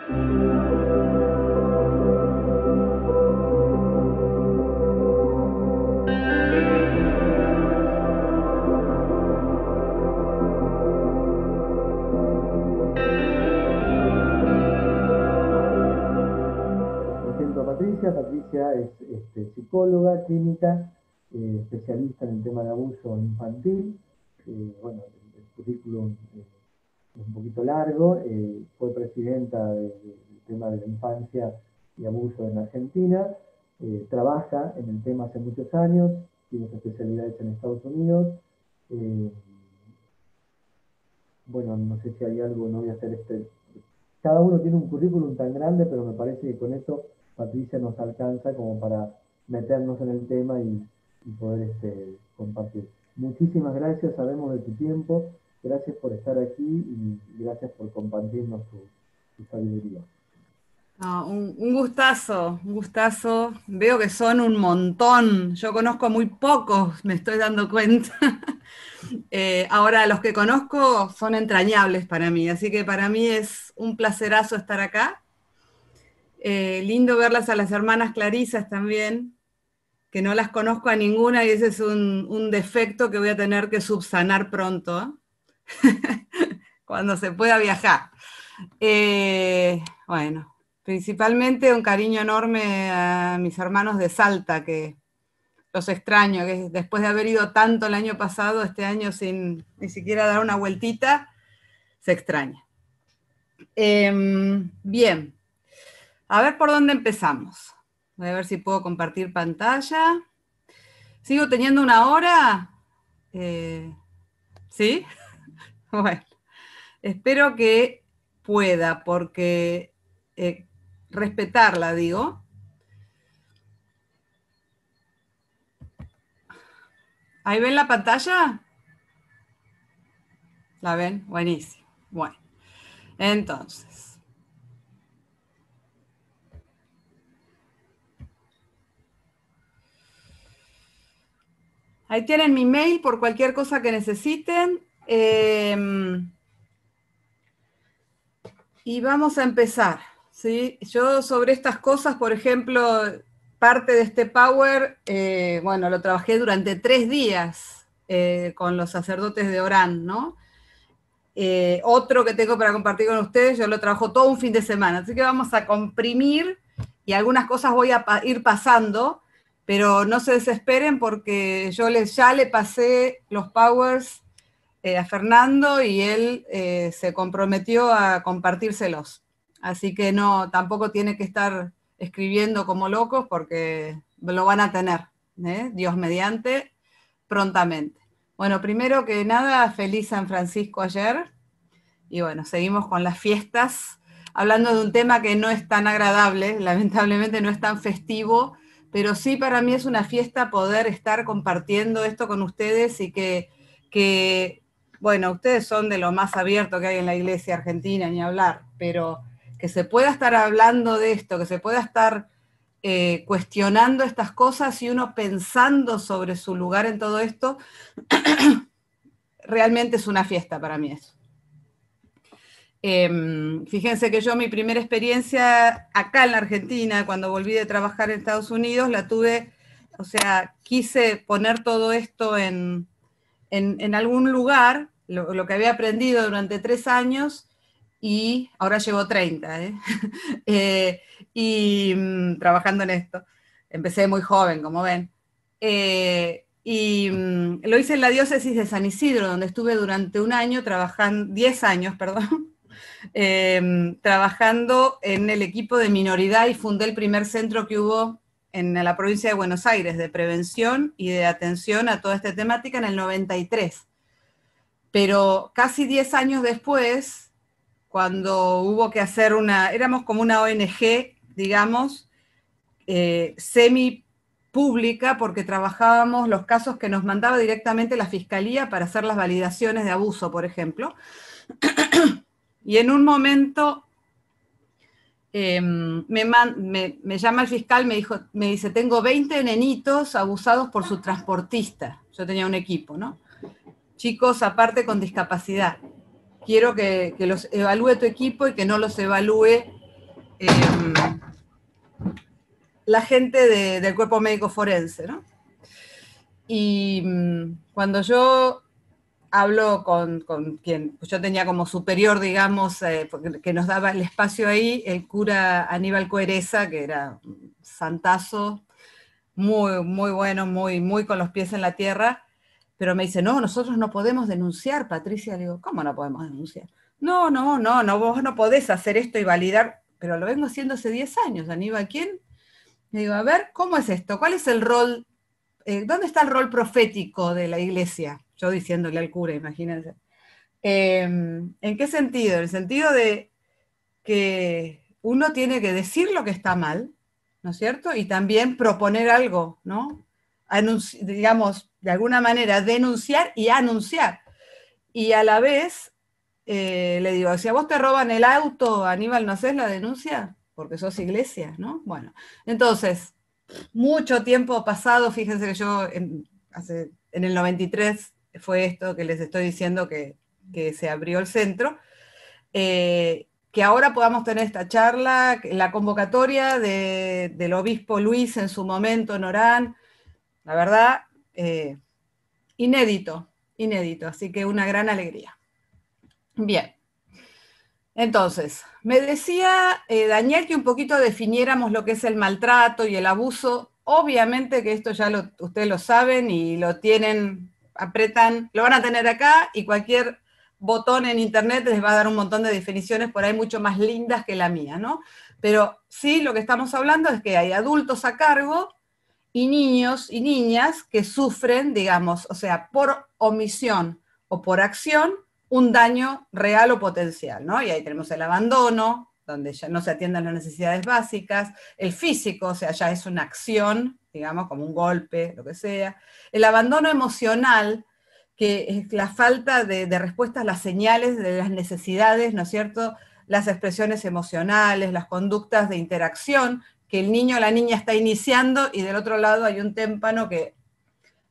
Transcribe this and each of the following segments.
Presento a Patricia. Patricia es psicóloga clínica, especialista en el tema de abuso infantil. Bueno, el currículum es un poquito largo. Fue presidenta del tema de la infancia y abuso en Argentina. Trabaja en el tema hace muchos años, tiene sus especialidades en Estados Unidos. Bueno, no sé si hay algo, no voy a hacer cada uno tiene un currículum tan grande, pero me parece que con eso Patricia nos alcanza como para meternos en el tema y poder compartir. Muchísimas gracias, sabemos de tu tiempo, gracias por estar aquí y gracias por compartirnos tu sabiduría. No, un gustazo, un gustazo. Veo que son un montón. Yo conozco muy pocos, me estoy dando cuenta. Ahora, los que conozco son entrañables para mí, así que para mí es un placerazo estar acá. Lindo verlas a las hermanas Clarisas también, que no las conozco a ninguna y ese es un defecto que voy a tener que subsanar pronto, cuando se pueda viajar. Bueno, principalmente un cariño enorme a mis hermanos de Salta, que los extraño, que después de haber ido tanto el año pasado, este año sin ni siquiera dar una vueltita, se extraña. Bien, a ver por dónde empezamos. Voy a ver si puedo compartir pantalla. ¿Sigo teniendo una hora? ¿Sí? Bueno, espero que pueda, porque respetarla, digo. ¿Ahí ven la pantalla? ¿La ven? Buenísimo. Bueno, entonces. Ahí tienen mi mail por cualquier cosa que necesiten. Y vamos a empezar, ¿sí? Yo sobre estas cosas, por ejemplo, parte de este Power, bueno, lo trabajé durante 3 días con los sacerdotes de Orán, ¿no? Otro que tengo para compartir con ustedes, yo lo trabajo todo un fin de semana, así que vamos a comprimir y algunas cosas voy a ir pasando, pero no se desesperen porque yo ya le pasé los Powers a Fernando y él se comprometió a compartírselos. Así que no, tampoco tiene que estar escribiendo como locos porque lo van a tener, Dios mediante, prontamente. Bueno, primero que nada, feliz San Francisco ayer. Y bueno, seguimos con las fiestas, hablando de un tema que no es tan agradable, lamentablemente no es tan festivo, pero sí para mí es una fiesta poder estar compartiendo esto con ustedes y que bueno, ustedes son de lo más abierto que hay en la iglesia argentina, ni hablar, pero que se pueda estar hablando de esto, que se pueda estar cuestionando estas cosas y uno pensando sobre su lugar en todo esto, realmente es una fiesta para mí eso. Fíjense que yo mi primera experiencia acá en la Argentina, cuando volví de trabajar en Estados Unidos, la tuve, o sea, quise poner todo esto en algún lugar, lo que había aprendido durante 3 años, y ahora llevo 30, y trabajando en esto. Empecé muy joven, como ven. Lo hice en la diócesis de San Isidro, donde estuve durante un año trabajando, 10 años, perdón, trabajando en el equipo de minoridad y fundé el primer centro que hubo en la provincia de Buenos Aires de prevención y de atención a toda esta temática en el 93. Pero casi 10 años después, cuando hubo que hacer éramos como una ONG, digamos, semi pública, porque trabajábamos los casos que nos mandaba directamente la Fiscalía para hacer las validaciones de abuso, por ejemplo. Y en un momento me llama el fiscal, me dice, tengo 20 nenitos abusados por su transportista. Yo tenía un equipo, ¿no? Chicos aparte con discapacidad. Quiero que los evalúe tu equipo y que no los evalúe la gente del cuerpo médico forense, ¿no? Y cuando yo hablo con quien yo tenía como superior, digamos, que nos daba el espacio ahí, el cura Aníbal Coereza, que era un santazo, muy, muy bueno, muy, muy con los pies en la tierra, pero me dice, no, nosotros no podemos denunciar, Patricia. Le digo, ¿cómo no podemos denunciar? No, vos no podés hacer esto y validar, pero lo vengo haciendo hace 10 años, Aníbal, ¿quién? Le digo, a ver, ¿cómo es esto? ¿Cuál es el rol? ¿Dónde está el rol profético de la iglesia? Yo diciéndole al cura, imagínense. ¿En qué sentido? En el sentido de que uno tiene que decir lo que está mal, ¿no es cierto? Y también proponer algo, ¿no? Digamos, de alguna manera, denunciar y anunciar. Y a la vez, le digo, si a vos te roban el auto, Aníbal, ¿no haces la denuncia? Porque sos iglesia, ¿no? Bueno, entonces, mucho tiempo pasado, fíjense que yo en el 93 fue esto que les estoy diciendo que se abrió el centro, que ahora podamos tener esta charla, la convocatoria del obispo Luis en su momento en Orán, la verdad, inédito, así que una gran alegría. Bien, entonces, me decía Daniel que un poquito definiéramos lo que es el maltrato y el abuso. Obviamente que esto ya ustedes lo saben y lo tienen, apretan, lo van a tener acá y cualquier botón en internet les va a dar un montón de definiciones por ahí mucho más lindas que la mía, ¿no? Pero sí, lo que estamos hablando es que hay adultos a cargo y niños y niñas que sufren, digamos, o sea, por omisión o por acción, un daño real o potencial, ¿no? Y ahí tenemos el abandono, donde ya no se atienden las necesidades básicas, el físico, o sea, ya es una acción, digamos, como un golpe, lo que sea. El abandono emocional, que es la falta de respuesta a las señales de las necesidades, ¿no es cierto? Las expresiones emocionales, las conductas de interacción, que el niño o la niña está iniciando y del otro lado hay un témpano que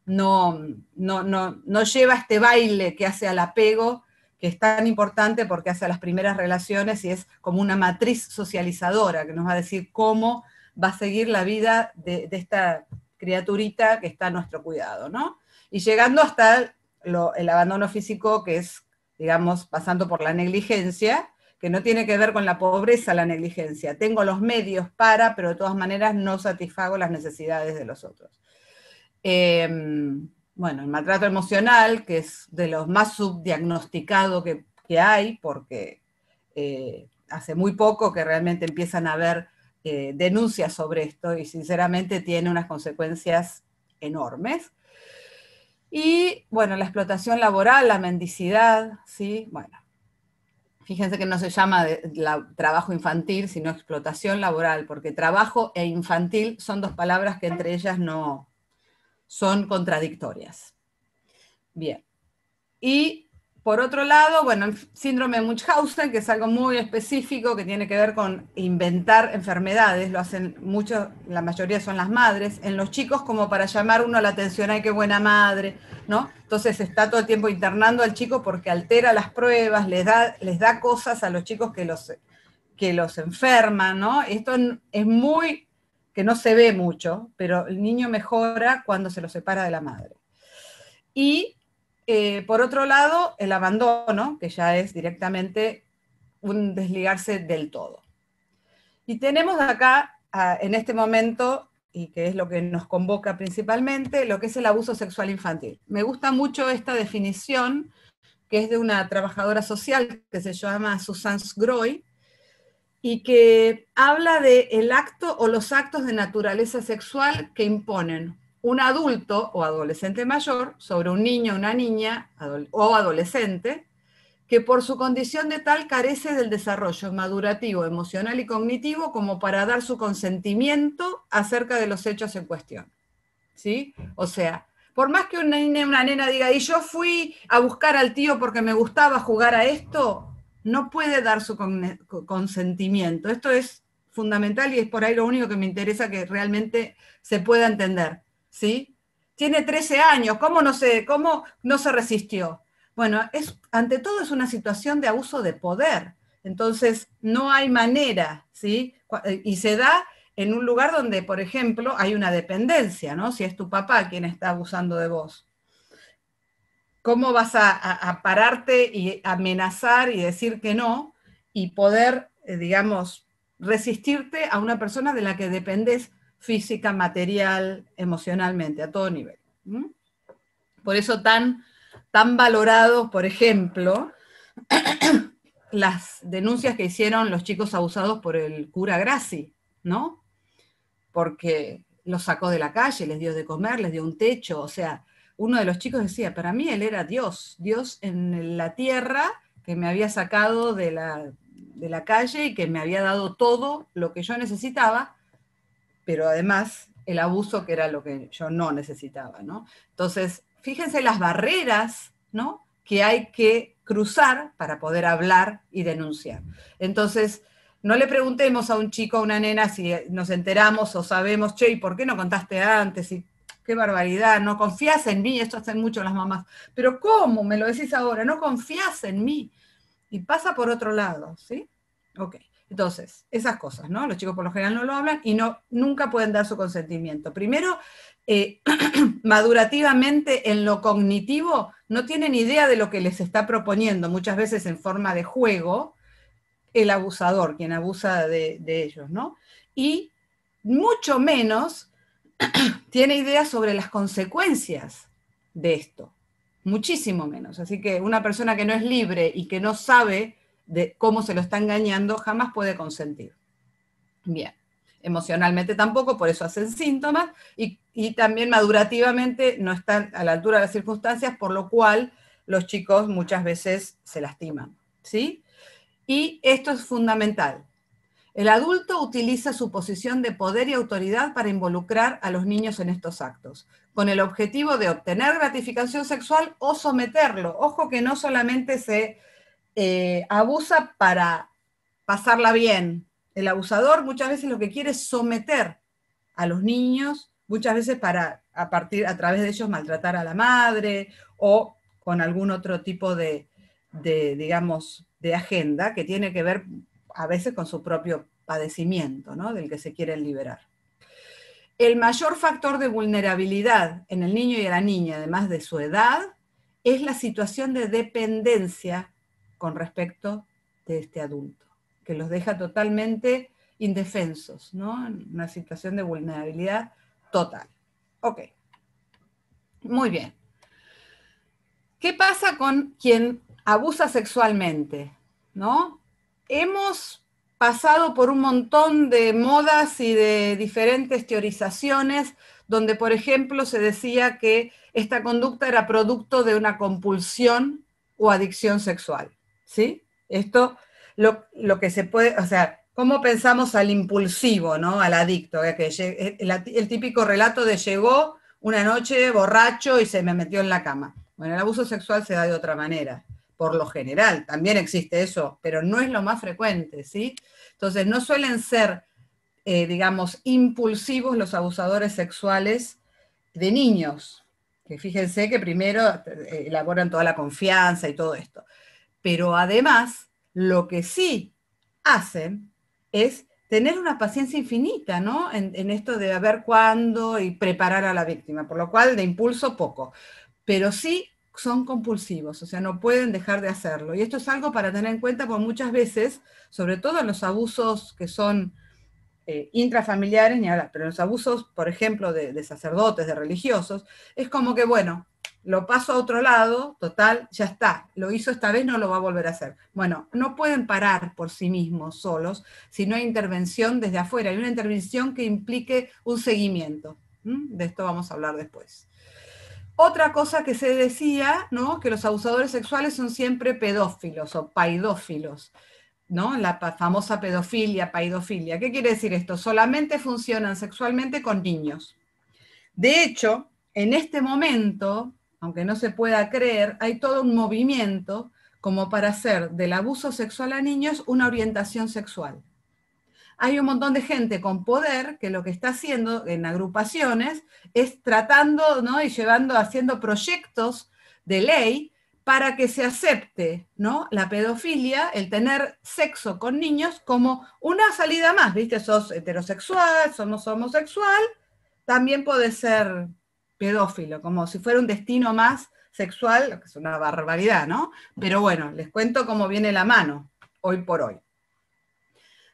no lleva este baile que hace al apego, que es tan importante porque hace a las primeras relaciones y es como una matriz socializadora que nos va a decir cómo va a seguir la vida de esta criaturita que está a nuestro cuidado, ¿no? Y llegando hasta el abandono físico, que es, digamos, pasando por la negligencia, que no tiene que ver con la pobreza, la negligencia. Tengo los medios pero de todas maneras no satisfago las necesidades de los otros. Bueno, el maltrato emocional, que es de los más subdiagnosticado que hay, porque hace muy poco que realmente empiezan a haber denuncias sobre esto y sinceramente tiene unas consecuencias enormes. Y bueno, la explotación laboral, la mendicidad, ¿sí? Bueno, fíjense que no se llama trabajo infantil, sino explotación laboral, porque trabajo e infantil son dos palabras que entre ellas no son contradictorias. Bien. Y por otro lado, bueno, el síndrome de Munchausen, que es algo muy específico, que tiene que ver con inventar enfermedades, lo hacen muchos, la mayoría son las madres, en los chicos como para llamar uno la atención, ¡ay, qué buena madre!, ¿no? Entonces está todo el tiempo internando al chico porque altera las pruebas, les da cosas a los chicos que los enferman, ¿no? Esto es muy, que no se ve mucho, pero el niño mejora cuando se lo separa de la madre. Y por otro lado, el abandono, que ya es directamente un desligarse del todo. Y tenemos acá, en este momento, y que es lo que nos convoca principalmente, lo que es el abuso sexual infantil. Me gusta mucho esta definición, que es de una trabajadora social que se llama Susan Groy, y que habla del acto o los actos de naturaleza sexual que imponen un adulto o adolescente mayor sobre un niño o una niña o adolescente que por su condición de tal carece del desarrollo madurativo, emocional y cognitivo como para dar su consentimiento acerca de los hechos en cuestión. ¿Sí? O sea, por más que una nena diga, y yo fui a buscar al tío porque me gustaba jugar a esto, no puede dar su consentimiento. Esto es fundamental y es por ahí lo único que me interesa que realmente se pueda entender. ¿Sí? Tiene 13 años, ¿cómo no se resistió? Bueno, ante todo es una situación de abuso de poder. Entonces, no hay manera, ¿sí? Y se da en un lugar donde, por ejemplo, hay una dependencia, ¿no? Si es tu papá quien está abusando de vos. ¿Cómo vas a pararte y amenazar y decir que no y poder, digamos, resistirte a una persona de la que dependes física, material, emocionalmente, a todo nivel? ¿Mm? Por eso tan valorados, por ejemplo, las denuncias que hicieron los chicos abusados por el cura Grassi, ¿no? Porque los sacó de la calle, les dio de comer, les dio un techo, o sea, uno de los chicos decía, para mí él era Dios, Dios en la tierra que me había sacado de la calle y que me había dado todo lo que yo necesitaba, pero además el abuso que era lo que yo no necesitaba, ¿no? Entonces, fíjense las barreras, ¿no?, que hay que cruzar para poder hablar y denunciar. Entonces, no le preguntemos a un chico, a una nena, si nos enteramos o sabemos, che, ¿y por qué no contaste antes? Y qué barbaridad, no confías en mí, esto hacen mucho las mamás. Pero ¿cómo? Me lo decís ahora, no confías en mí. Y pasa por otro lado, ¿sí? Ok. Entonces, esas cosas, ¿no? Los chicos por lo general no lo hablan y nunca pueden dar su consentimiento. Primero, madurativamente en lo cognitivo no tienen idea de lo que les está proponiendo, muchas veces en forma de juego, el abusador, quien abusa de ellos, ¿no? Y mucho menos tiene idea sobre las consecuencias de esto, muchísimo menos. Así que una persona que no es libre y que no sabe de cómo se lo está engañando, jamás puede consentir. Bien, emocionalmente tampoco, por eso hacen síntomas, y también madurativamente no están a la altura de las circunstancias, por lo cual los chicos muchas veces se lastiman, ¿sí? Y esto es fundamental. El adulto utiliza su posición de poder y autoridad para involucrar a los niños en estos actos, con el objetivo de obtener gratificación sexual o someterlo. Ojo que no solamente se abusa para pasarla bien. El abusador muchas veces lo que quiere es someter a los niños, muchas veces para a través de ellos maltratar a la madre o con algún otro tipo digamos, de agenda que tiene que ver a veces con su propio padecimiento, ¿no?, del que se quieren liberar. El mayor factor de vulnerabilidad en el niño y en la niña, además de su edad, es la situación de dependencia con respecto de este adulto, que los deja totalmente indefensos, ¿no?, en una situación de vulnerabilidad total. Ok, muy bien. ¿Qué pasa con quien abusa sexualmente? ¿No? Hemos pasado por un montón de modas y de diferentes teorizaciones donde, por ejemplo, se decía que esta conducta era producto de una compulsión o adicción sexual, ¿sí? Esto, lo que se puede, o sea, ¿cómo pensamos al impulsivo, ¿no?, al adicto? El típico relato de llegó una noche borracho y se me metió en la cama. Bueno, el abuso sexual se da de otra manera, por lo general, también existe eso, pero no es lo más frecuente, ¿sí? Entonces, no suelen ser, digamos, impulsivos los abusadores sexuales de niños, que fíjense que primero elaboran toda la confianza y todo esto. Pero además, lo que sí hacen es tener una paciencia infinita, ¿no?, en esto de ver cuándo y preparar a la víctima, por lo cual de impulso poco. Pero sí son compulsivos, o sea, no pueden dejar de hacerlo. Y esto es algo para tener en cuenta, porque muchas veces, sobre todo en los abusos que son intrafamiliares, ni hablar, pero en los abusos, por ejemplo, de sacerdotes, de religiosos, es como que, bueno, lo paso a otro lado, total, ya está, lo hizo esta vez, no lo va a volver a hacer. Bueno, no pueden parar por sí mismos solos si no hay intervención desde afuera, hay una intervención que implique un seguimiento. De esto vamos a hablar después. Otra cosa que se decía, ¿no?, que los abusadores sexuales son siempre pedófilos o paidófilos, ¿no?, la famosa pedofilia, paidofilia. ¿Qué quiere decir esto? Solamente funcionan sexualmente con niños. De hecho, en este momento, aunque no se pueda creer, hay todo un movimiento como para hacer del abuso sexual a niños una orientación sexual. Hay un montón de gente con poder que lo que está haciendo en agrupaciones es tratando, ¿no?, y haciendo proyectos de ley para que se acepte, ¿no?, la pedofilia, el tener sexo con niños, como una salida más, ¿viste? Sos heterosexual, somos homosexual, también podés ser pedófilo, como si fuera un destino más sexual, lo que es una barbaridad, ¿no? Pero bueno, les cuento cómo viene la mano, hoy por hoy.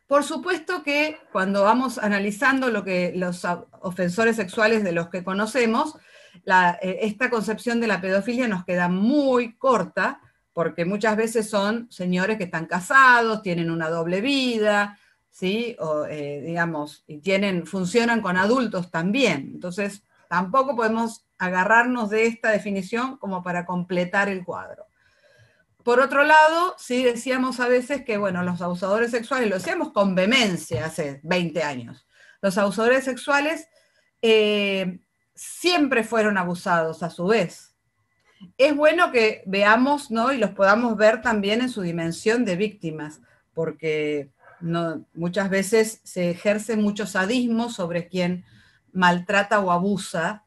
Por supuesto que cuando vamos analizando lo que los ofensores sexuales de los que conocemos, esta concepción de la pedofilia nos queda muy corta, porque muchas veces son señores que están casados, tienen una doble vida, ¿sí? O, digamos, y funcionan con adultos también. Entonces, tampoco podemos agarrarnos de esta definición como para completar el cuadro. Por otro lado, sí decíamos a veces que, bueno, los abusadores sexuales, lo decíamos con vehemencia hace 20 años, los abusadores sexuales siempre fueron abusados a su vez. Es bueno que veamos, ¿no?, y los podamos ver también en su dimensión de víctimas, porque muchas veces se ejerce mucho sadismo sobre quien maltrata o abusa.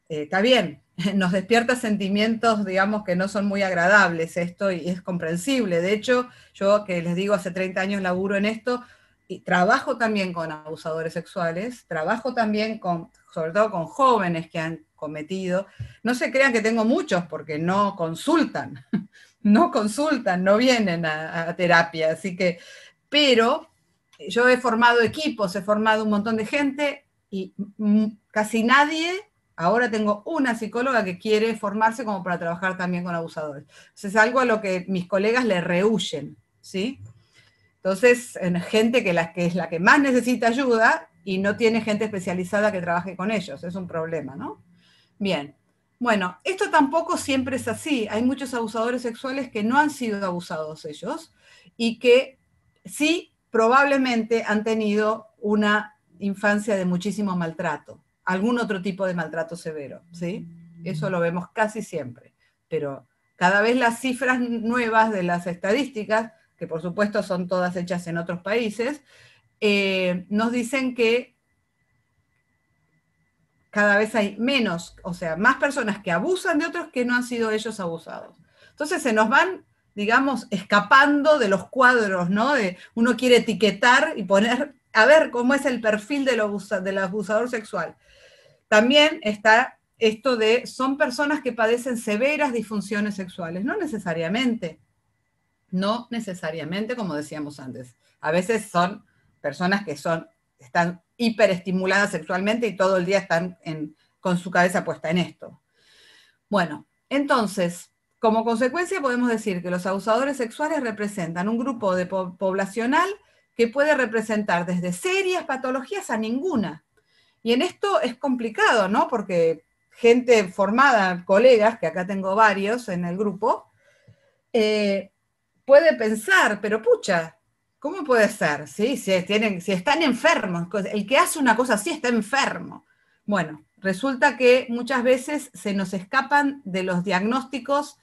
Está bien, nos despierta sentimientos, digamos, que no son muy agradables esto, y es comprensible. De hecho, yo, que les digo, hace 30 años laburo en esto, y trabajo también con abusadores sexuales, trabajo también sobre todo con jóvenes que han cometido. No se crean que tengo muchos, porque no consultan, no vienen a terapia, así que, pero yo he formado equipos, he formado un montón de gente, y casi nadie. Ahora tengo una psicóloga que quiere formarse como para trabajar también con abusadores. Entonces, es algo a lo que mis colegas le rehuyen, ¿sí? Entonces, gente que es la que más necesita ayuda y no tiene gente especializada que trabaje con ellos. Es un problema, ¿no? Bien. Bueno, esto tampoco siempre es así. Hay muchos abusadores sexuales que no han sido abusados ellos y que sí probablemente han tenido una infancia de muchísimo maltrato, algún otro tipo de maltrato severo, ¿sí? Eso lo vemos casi siempre, pero cada vez las cifras nuevas de las estadísticas, que por supuesto son todas hechas en otros países, nos dicen que cada vez hay menos, o sea, más personas que abusan de otros que no han sido ellos abusados. Entonces se nos van, digamos, escapando de los cuadros, ¿no? Uno quiere etiquetar y poner, a ver cómo es el perfil del abusador sexual. También está esto de, son personas que padecen severas disfunciones sexuales, no necesariamente, como decíamos antes. A veces son personas que están hiperestimuladas sexualmente y todo el día están con su cabeza puesta en esto. Bueno, entonces, como consecuencia podemos decir que los abusadores sexuales representan un grupo poblacional que puede representar desde serias patologías a ninguna. Y en esto es complicado, ¿no? Porque gente formada, colegas, que acá tengo varios en el grupo, puede pensar, pero pucha, ¿cómo puede ser? ¿Sí? Si están enfermos, el que hace una cosa así está enfermo. Bueno, resulta que muchas veces se nos escapan de los diagnósticos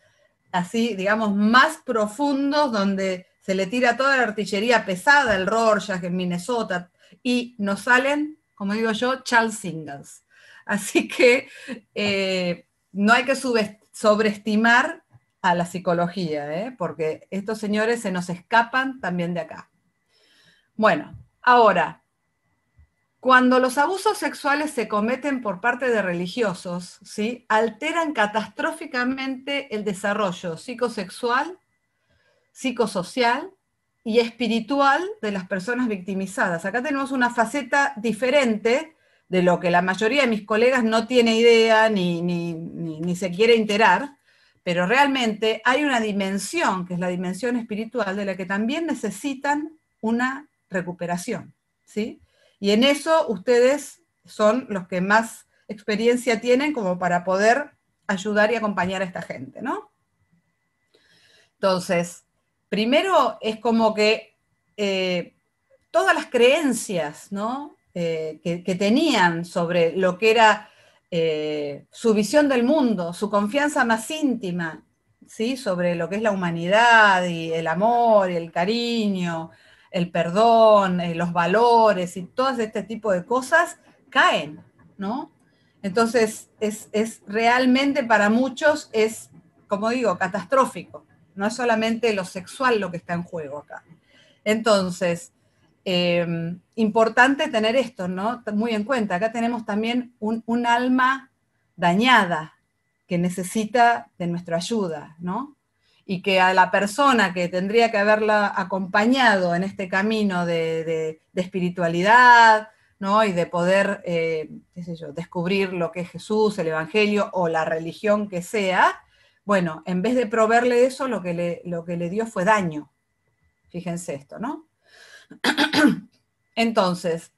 así, digamos, más profundos, donde se le tira toda la artillería pesada, el Rorschach en Minnesota, y nos salen, como digo yo, child singles. Así que no hay que sobreestimar a la psicología, porque estos señores se nos escapan también de acá. Bueno, ahora, cuando los abusos sexuales se cometen por parte de religiosos, ¿sí?, alteran catastróficamente el desarrollo psicosexual, psicosocial y espiritual de las personas victimizadas. Acá tenemos una faceta diferente de lo que la mayoría de mis colegas no tiene idea ni se quiere enterar, pero realmente hay una dimensión, que es la dimensión espiritual, de la que también necesitan una recuperación, ¿sí? Y en eso ustedes son los que más experiencia tienen como para poder ayudar y acompañar a esta gente, ¿no? Entonces, primero es como que todas las creencias, ¿no?, que tenían sobre lo que era su visión del mundo, su confianza más íntima, ¿sí?, sobre lo que es la humanidad y el amor y el cariño, el perdón, los valores y todo este tipo de cosas caen, ¿no? Entonces, realmente para muchos es como digo, catastrófico. No es solamente lo sexual lo que está en juego acá. Entonces, importante tener esto, ¿no? Muy en cuenta. Acá tenemos también un alma dañada que necesita de nuestra ayuda, ¿no? Y que a la persona que tendría que haberla acompañado en este camino de espiritualidad, ¿no? Y de poder, qué sé yo, descubrir lo que es Jesús, el Evangelio o la religión que sea, bueno, en vez de proveerle eso, lo que le dio fue daño. Fíjense esto, ¿no? Entonces,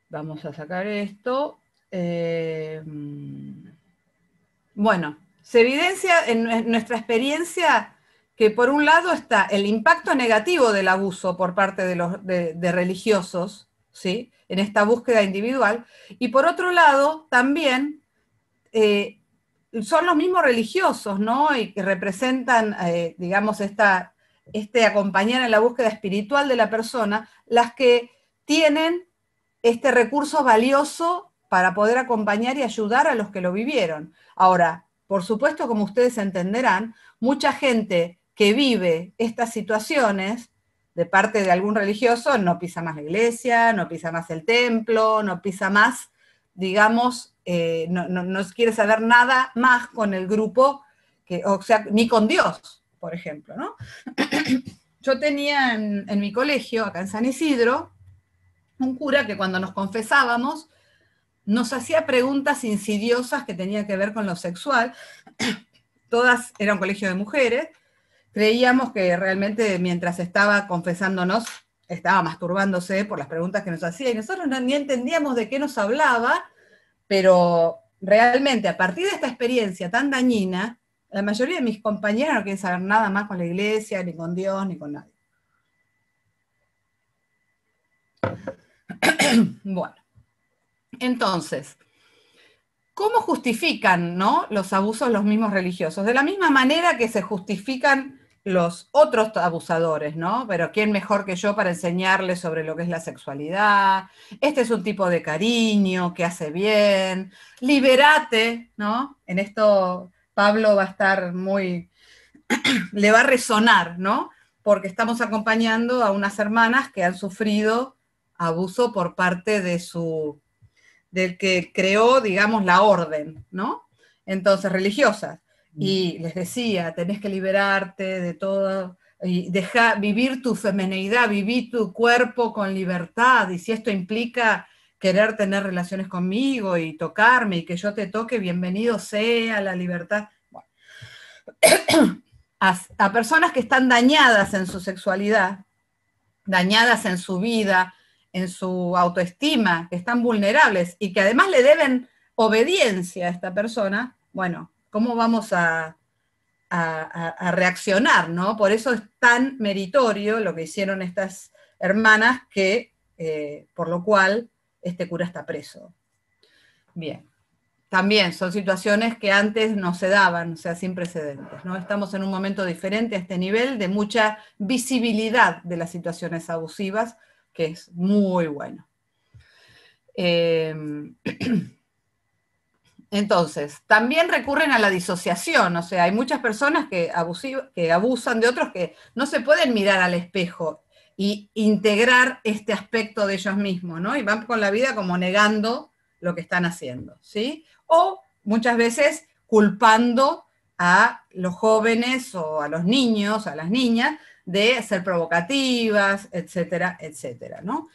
vamos a sacar esto. Bueno, se evidencia en nuestra experiencia que por un lado está el impacto negativo del abuso por parte de religiosos, ¿sí? En esta búsqueda individual, y por otro lado también son los mismos religiosos, ¿no? Y que representan, digamos, este acompañar en la búsqueda espiritual de la persona, las que tienen este recurso valioso para poder acompañar y ayudar a los que lo vivieron. Ahora, por supuesto, como ustedes entenderán, mucha gente que vive estas situaciones de parte de algún religioso no pisa más la iglesia, no pisa más el templo, no pisa más, digamos, no quiere saber nada más con el grupo, o sea, ni con Dios, por ejemplo, ¿no? Yo tenía en mi colegio, acá en San Isidro, un cura que cuando nos confesábamos nos hacía preguntas insidiosas que tenían que ver con lo sexual. Todas, era un colegio de mujeres. Creíamos que realmente mientras estaba confesándonos estaba masturbándose por las preguntas que nos hacía y nosotros ni entendíamos de qué nos hablaba, pero realmente a partir de esta experiencia tan dañina, la mayoría de mis compañeros no quieren saber nada más con la iglesia, ni con Dios, ni con nadie. Bueno, entonces, ¿cómo justifican, ¿no?, los abusos los mismos religiosos? De la misma manera que se justifican los otros abusadores, ¿no? Pero ¿quién mejor que yo para enseñarles sobre lo que es la sexualidad? Este es un tipo de cariño que hace bien. Liberate, ¿no? En esto Pablo va a estar le va a resonar, ¿no? Porque estamos acompañando a unas hermanas que han sufrido abuso por parte del que creó, digamos, la orden, ¿no? Entonces, religiosas. Y les decía, tenés que liberarte de todo, y vivir tu femineidad, vivir tu cuerpo con libertad, y si esto implica querer tener relaciones conmigo y tocarme y que yo te toque, bienvenido sea la libertad. Bueno. A personas que están dañadas en su sexualidad, dañadas en su vida, en su autoestima, que están vulnerables y que además le deben obediencia a esta persona, bueno, ¿cómo vamos a reaccionar, ¿no? Por eso es tan meritorio lo que hicieron estas hermanas, por lo cual este cura está preso. Bien. También son situaciones que antes no se daban, o sea, sin precedentes, ¿no? Estamos en un momento diferente a este nivel de mucha visibilidad de las situaciones abusivas, que es muy bueno. Entonces, también recurren a la disociación, o sea, hay muchas personas que abusan de otros que no se pueden mirar al espejo y integrar este aspecto de ellos mismos, ¿no? Y van con la vida como negando lo que están haciendo, ¿sí? O muchas veces culpando a los jóvenes o a los niños, a las niñas, de ser provocativas, etcétera, etcétera, ¿no?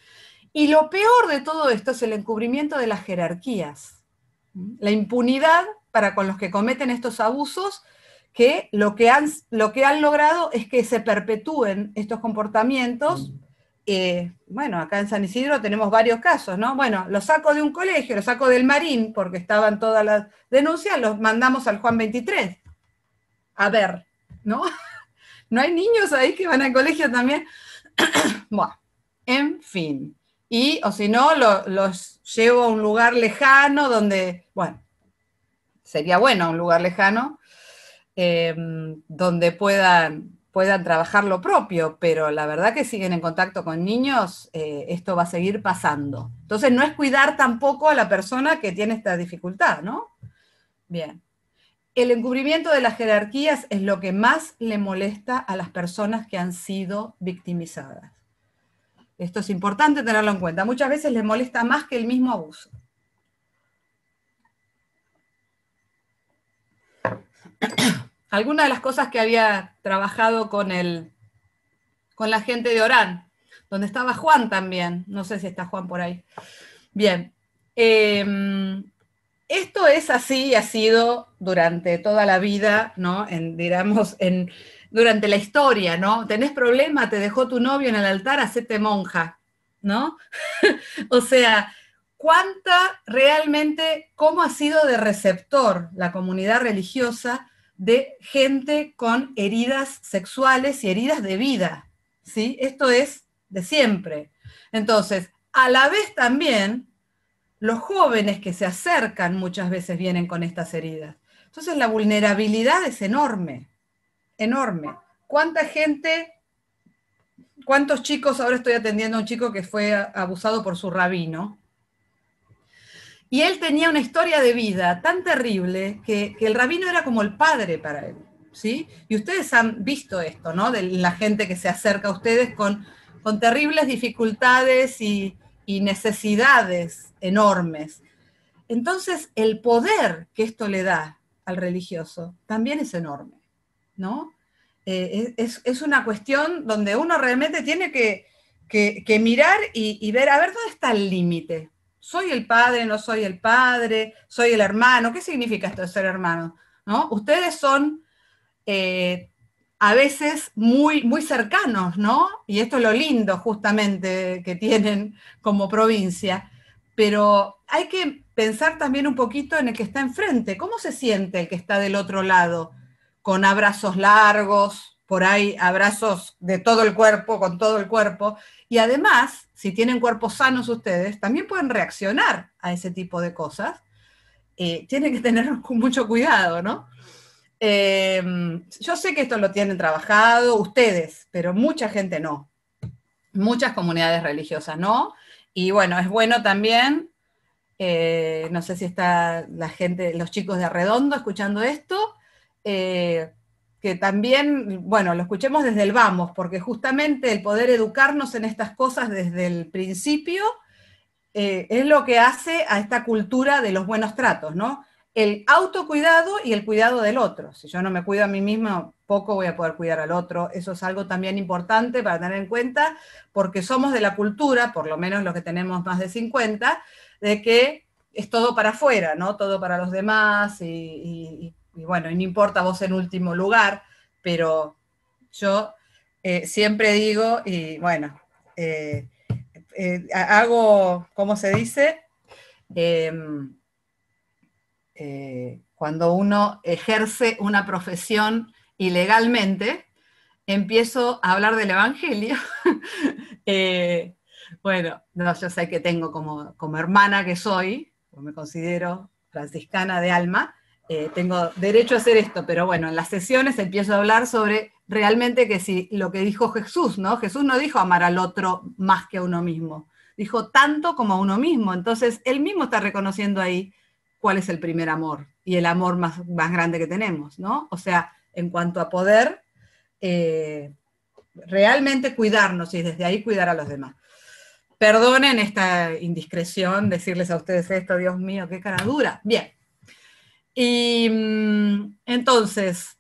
Y lo peor de todo esto es el encubrimiento de las jerarquías. La impunidad para con los que cometen estos abusos, que lo que han logrado es que se perpetúen estos comportamientos. Bueno, acá en San Isidro tenemos varios casos, ¿no? Bueno, los saco de un colegio, los saco del Marín, porque estaban todas las denuncias, los mandamos al Juan 23. A ver, ¿no? ¿No hay niños ahí que van al colegio también? Bueno, en fin. O si no, los llevo a un lugar lejano donde, bueno, sería bueno un lugar lejano, donde puedan puedan trabajar lo propio, pero la verdad que siguen en contacto con niños, esto va a seguir pasando. Entonces no es cuidar tampoco a la persona que tiene esta dificultad, ¿no? Bien. El encubrimiento de las jerarquías es lo que más le molesta a las personas que han sido victimizadas. Esto es importante tenerlo en cuenta. Muchas veces les molesta más que el mismo abuso. Algunas de las cosas que había trabajado con la gente de Orán, donde estaba Juan también, no sé si está Juan por ahí. Bien, esto es así, ha sido durante toda la vida, ¿no? Durante la historia, ¿no? Tenés problema, te dejó tu novio en el altar, hacete monja, ¿no? O sea, cómo ha sido de receptor la comunidad religiosa de gente con heridas sexuales y heridas de vida, ¿sí? Esto es de siempre. Entonces, a la vez también, los jóvenes que se acercan muchas veces vienen con estas heridas. Entonces, la vulnerabilidad es enorme, enorme. ¿Cuántos chicos? Ahora estoy atendiendo a un chico que fue abusado por su rabino, y él tenía una historia de vida tan terrible que el rabino era como el padre para él, ¿sí? Y ustedes han visto esto, ¿no? De la gente que se acerca a ustedes con terribles dificultades y necesidades enormes. Entonces, el poder que esto le da al religioso también es enorme, ¿no? Es una cuestión donde uno realmente tiene que mirar y ver, a ver, ¿dónde está el límite? ¿Soy el padre, no soy el padre? ¿Soy el hermano? ¿Qué significa esto de ser hermano? ¿No? Ustedes son a veces muy, muy cercanos, ¿no? Y esto es lo lindo justamente que tienen como provincia, pero hay que pensar también un poquito en el que está enfrente. ¿Cómo se siente el que está del otro lado? Con abrazos largos, por ahí abrazos de todo el cuerpo, con todo el cuerpo, y además, si tienen cuerpos sanos ustedes, también pueden reaccionar a ese tipo de cosas. Tienen que tener mucho cuidado, ¿no? Yo sé que esto lo tienen trabajado ustedes, pero mucha gente no. Muchas comunidades religiosas no. Y bueno, es bueno también, no sé si está la gente, los chicos de Arredondo escuchando esto, que también, bueno, lo escuchemos desde el vamos, porque justamente el poder educarnos en estas cosas desde el principio es lo que hace a esta cultura de los buenos tratos, ¿no? El autocuidado y el cuidado del otro. Si yo no me cuido a mí mismo, poco voy a poder cuidar al otro. Eso es algo también importante para tener en cuenta, porque somos de la cultura, por lo menos los que tenemos más de 50, de que es todo para afuera, ¿no? Todo para los demás y bueno, y no importa vos en último lugar, pero yo siempre digo, y bueno, hago, ¿cómo se dice? Cuando uno ejerce una profesión ilegalmente, empiezo a hablar del Evangelio. Bueno, no, yo sé que tengo como hermana que soy, me considero franciscana de alma, tengo derecho a hacer esto, pero bueno, en las sesiones empiezo a hablar sobre realmente que si lo que dijo Jesús, ¿no? Jesús no dijo amar al otro más que a uno mismo, dijo tanto como a uno mismo, entonces él mismo está reconociendo ahí cuál es el primer amor y el amor más grande que tenemos, ¿no? O sea, en cuanto a poder realmente cuidarnos y desde ahí cuidar a los demás. Perdonen esta indiscreción, decirles a ustedes esto, Dios mío, qué cara dura. Bien. Y entonces,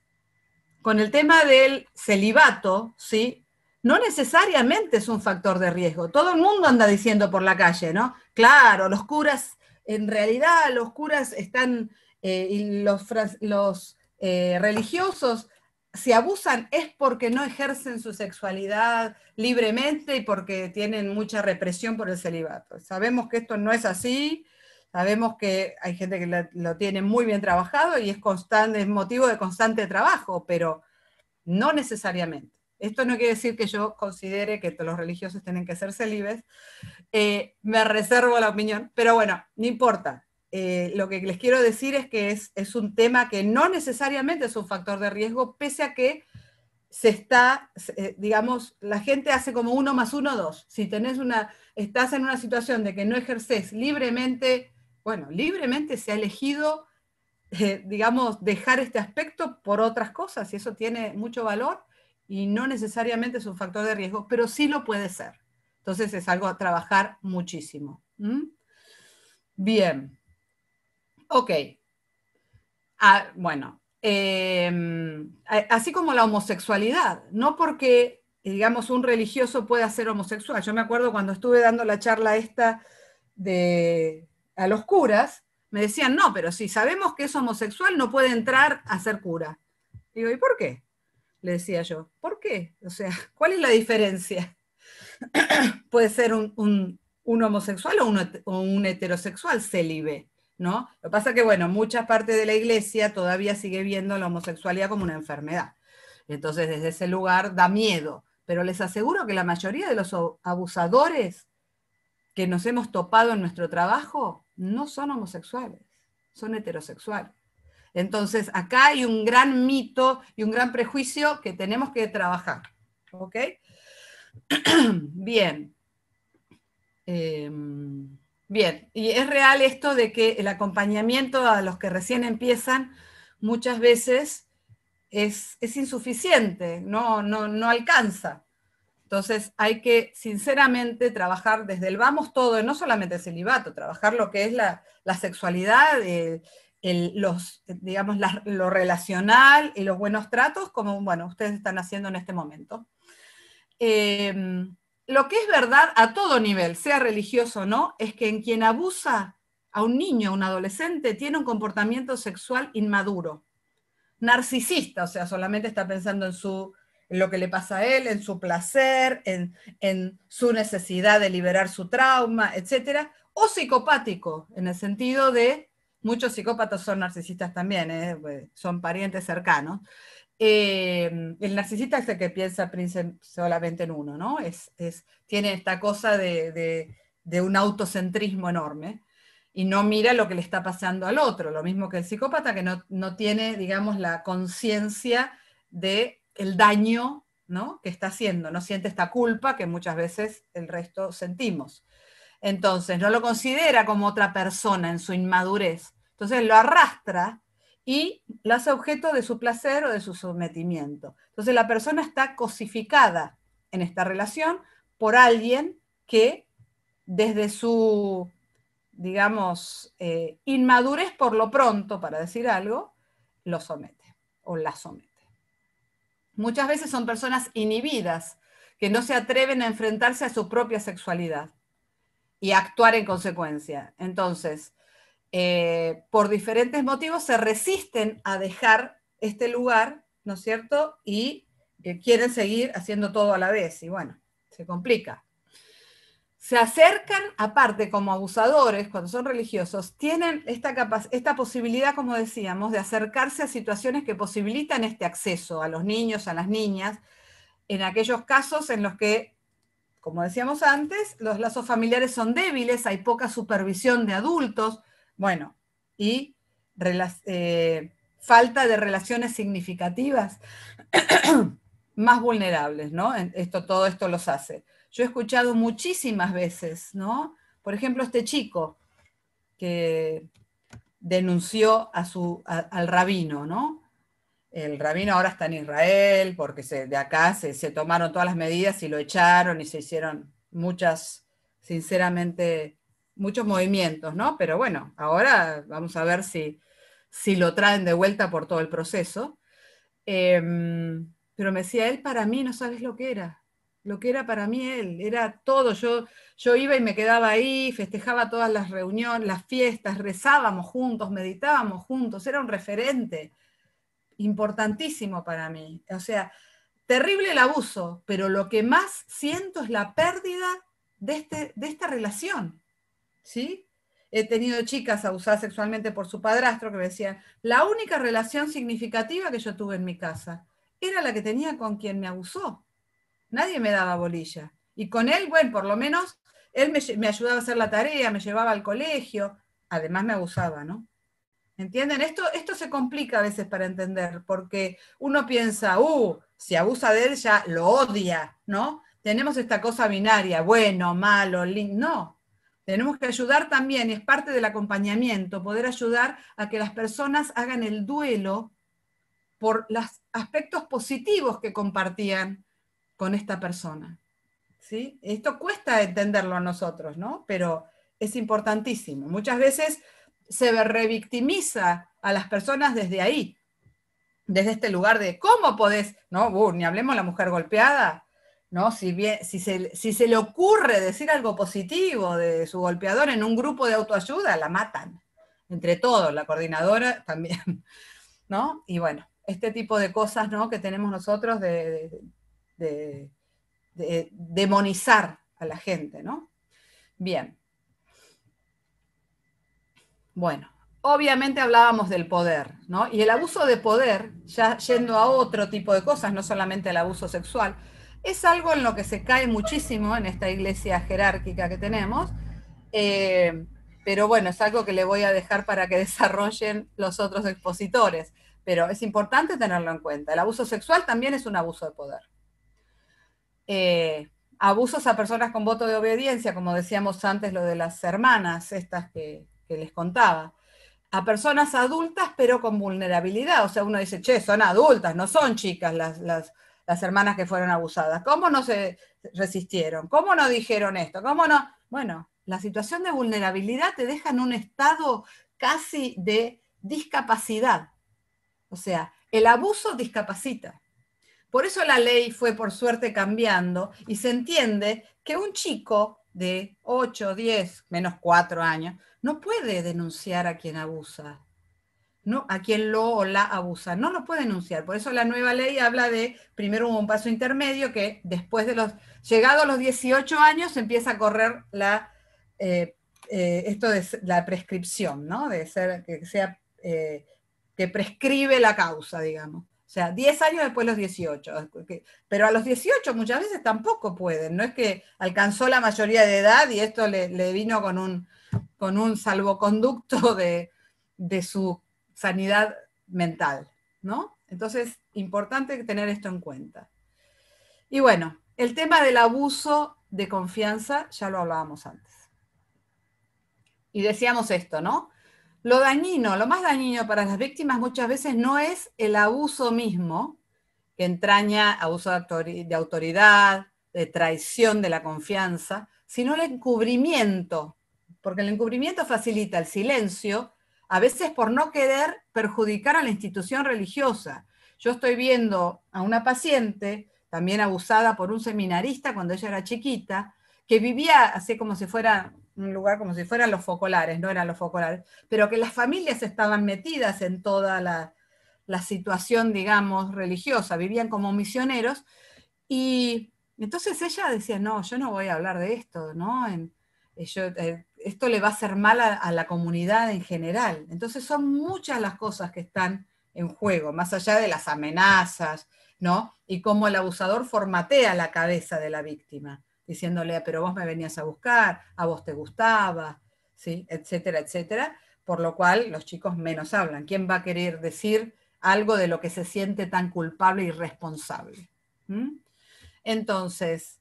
con el tema del celibato, ¿sí? No necesariamente es un factor de riesgo. Todo el mundo anda diciendo por la calle, ¿no? Claro, los curas, en realidad los curas están, y los religiosos, si abusan es porque no ejercen su sexualidad libremente y porque tienen mucha represión por el celibato. Sabemos que esto no es así, sabemos que hay gente que lo tiene muy bien trabajado y es motivo de constante trabajo, pero no necesariamente. Esto no quiere decir que yo considere que los religiosos tienen que ser célibes. Me reservo la opinión, pero bueno, no importa. Lo que les quiero decir es que es un tema que no necesariamente es un factor de riesgo, pese a que digamos, la gente hace como 1 más 1, 2. Si estás en una situación de que no ejerces libremente, bueno, libremente se ha elegido, digamos, dejar este aspecto por otras cosas, y eso tiene mucho valor, y no necesariamente es un factor de riesgo, pero sí lo puede ser. Entonces es algo a trabajar muchísimo. ¿Mm? Bien. Ok. Bueno, así como la homosexualidad, no porque, digamos, un religioso pueda ser homosexual. Yo me acuerdo cuando estuve dando la charla esta a los curas, me decían, no, pero si sabemos que es homosexual no puede entrar a ser cura. Digo, ¿y por qué? Le decía yo, ¿por qué? O sea, ¿cuál es la diferencia? Puede ser un homosexual o un heterosexual célibe, ¿no? Lo que pasa es que, bueno, mucha parte de la iglesia todavía sigue viendo la homosexualidad como una enfermedad. Entonces, desde ese lugar da miedo. Pero les aseguro que la mayoría de los abusadores que nos hemos topado en nuestro trabajo no son homosexuales, son heterosexuales. Entonces, acá hay un gran mito y un gran prejuicio que tenemos que trabajar. ¿Ok? Bien. Bien, y es real esto de que el acompañamiento a los que recién empiezan muchas veces es insuficiente, no alcanza. Entonces hay que sinceramente trabajar desde el vamos todo, no solamente el celibato, trabajar lo que es la sexualidad, digamos, lo relacional y los buenos tratos, como bueno, ustedes están haciendo en este momento. Lo que es verdad a todo nivel, sea religioso o no, es que en quien abusa a un niño, a un adolescente, tiene un comportamiento sexual inmaduro, narcisista, o sea, solamente está pensando en lo que le pasa a él, en su placer, en su necesidad de liberar su trauma, etc. O psicopático, en el sentido de, muchos psicópatas son narcisistas también, son parientes cercanos. El narcisista es el que piensa solamente en uno, ¿no? Tiene esta cosa de un autocentrismo enorme y no mira lo que le está pasando al otro, lo mismo que el psicópata que no tiene, digamos, la conciencia del daño, ¿no?, que está haciendo, no siente esta culpa que muchas veces el resto sentimos. Entonces, no lo considera como otra persona en su inmadurez. Entonces lo arrastra y lo hace objeto de su placer o de su sometimiento. Entonces la persona está cosificada en esta relación por alguien que desde su, digamos, inmadurez por lo pronto, para decir algo, lo somete o la somete. Muchas veces son personas inhibidas que no se atreven a enfrentarse a su propia sexualidad y actuar en consecuencia. Entonces, por diferentes motivos se resisten a dejar este lugar, ¿no es cierto? Y quieren seguir haciendo todo a la vez, y bueno, se complica. Se acercan, aparte como abusadores, cuando son religiosos, tienen esta posibilidad, como decíamos, de acercarse a situaciones que posibilitan este acceso a los niños, a las niñas, en aquellos casos en los que, como decíamos antes, los lazos familiares son débiles, hay poca supervisión de adultos, bueno, y falta de relaciones significativas más vulnerables, ¿no? Todo esto los hace. Yo he escuchado muchísimas veces, ¿no? Por ejemplo, este chico que denunció al rabino, ¿no? El rabino ahora está en Israel, porque de acá se tomaron todas las medidas y lo echaron y se hicieron sinceramente, muchos movimientos, ¿no? Pero bueno, ahora vamos a ver si lo traen de vuelta por todo el proceso. Pero me decía, él para mí no sabes lo que era para mí él, era todo. Yo iba y me quedaba ahí, festejaba todas las reuniones, las fiestas, rezábamos juntos, meditábamos juntos, era un referente importantísimo para mí. O sea, terrible el abuso, pero lo que más siento es la pérdida de esta relación, ¿sí? He tenido chicas abusadas sexualmente por su padrastro que me decían, la única relación significativa que yo tuve en mi casa era la que tenía con quien me abusó. Nadie me daba bolilla. Y con él, bueno, por lo menos, él me ayudaba a hacer la tarea, me llevaba al colegio, además me abusaba, ¿no? ¿Entienden? Esto se complica a veces para entender, porque uno piensa, si abusa de él ya lo odia, ¿no? Tenemos esta cosa binaria, bueno, malo, lindo, no. Tenemos que ayudar también, y es parte del acompañamiento, poder ayudar a que las personas hagan el duelo por los aspectos positivos que compartían con esta persona. ¿Sí? Esto cuesta entenderlo a nosotros, ¿no? Pero es importantísimo. Muchas veces se revictimiza a las personas desde ahí, desde este lugar de ¿cómo podés? ¿No? Ni hablemos de la mujer golpeada, ¿no? Si se le ocurre decir algo positivo de su golpeador en un grupo de autoayuda, la matan. Entre todos, la coordinadora también, ¿no? Y bueno, este tipo de cosas, ¿no? Que tenemos nosotros de demonizar a la gente, ¿no? Bien. Bueno, obviamente hablábamos del poder, ¿no? Y el abuso de poder, ya yendo a otro tipo de cosas, no solamente el abuso sexual, es algo en lo que se cae muchísimo en esta iglesia jerárquica que tenemos, pero bueno, es algo que le voy a dejar para que desarrollen los otros expositores, pero es importante tenerlo en cuenta. El abuso sexual también es un abuso de poder. Abusos a personas con voto de obediencia, como decíamos antes, lo de las hermanas, estas que les contaba. A personas adultas, pero con vulnerabilidad. O sea, uno dice, che, son adultas, no son chicas las hermanas que fueron abusadas. ¿Cómo no se resistieron? ¿Cómo no dijeron esto? ¿Cómo no? Bueno, la situación de vulnerabilidad te deja en un estado casi de discapacidad. O sea, el abuso discapacita. Por eso la ley fue por suerte cambiando y se entiende que un chico de 8, 10, menos 4 años, no puede denunciar a quien abusa, no, a quien lo o la abusa, no lo puede denunciar. Por eso la nueva ley habla de, primero hubo un paso intermedio que después de llegados a los 18 años empieza a correr esto de la prescripción, ¿no? De ser, que prescribe la causa, digamos. O sea, 10 años después de los 18. Pero a los 18 muchas veces tampoco pueden. No es que alcanzó la mayoría de edad y esto le vino con un salvoconducto de su sanidad mental, ¿no? Entonces, importante tener esto en cuenta. Y bueno, el tema del abuso de confianza ya lo hablábamos antes. Y decíamos esto, ¿no? Lo dañino, lo más dañino para las víctimas muchas veces no es el abuso mismo, que entraña abuso de autoridad, de traición de la confianza, sino el encubrimiento, porque el encubrimiento facilita el silencio, a veces por no querer perjudicar a la institución religiosa. Yo estoy viendo a una paciente, también abusada por un seminarista cuando ella era chiquita, que vivía así como si fuera un lugar como si fueran los focolares, no eran los focolares, pero que las familias estaban metidas en toda la situación, digamos, religiosa, vivían como misioneros, y entonces ella decía, no, yo no voy a hablar de esto, ¿no? Esto le va a hacer mal a la comunidad en general. Entonces son muchas las cosas que están en juego, más allá de las amenazas, ¿no? Y cómo el abusador formatea la cabeza de la víctima, diciéndole, pero vos me venías a buscar, a vos te gustaba, ¿sí? Etcétera, etcétera, por lo cual los chicos menos hablan. ¿Quién va a querer decir algo de lo que se siente tan culpable y responsable? ¿Mm? Entonces,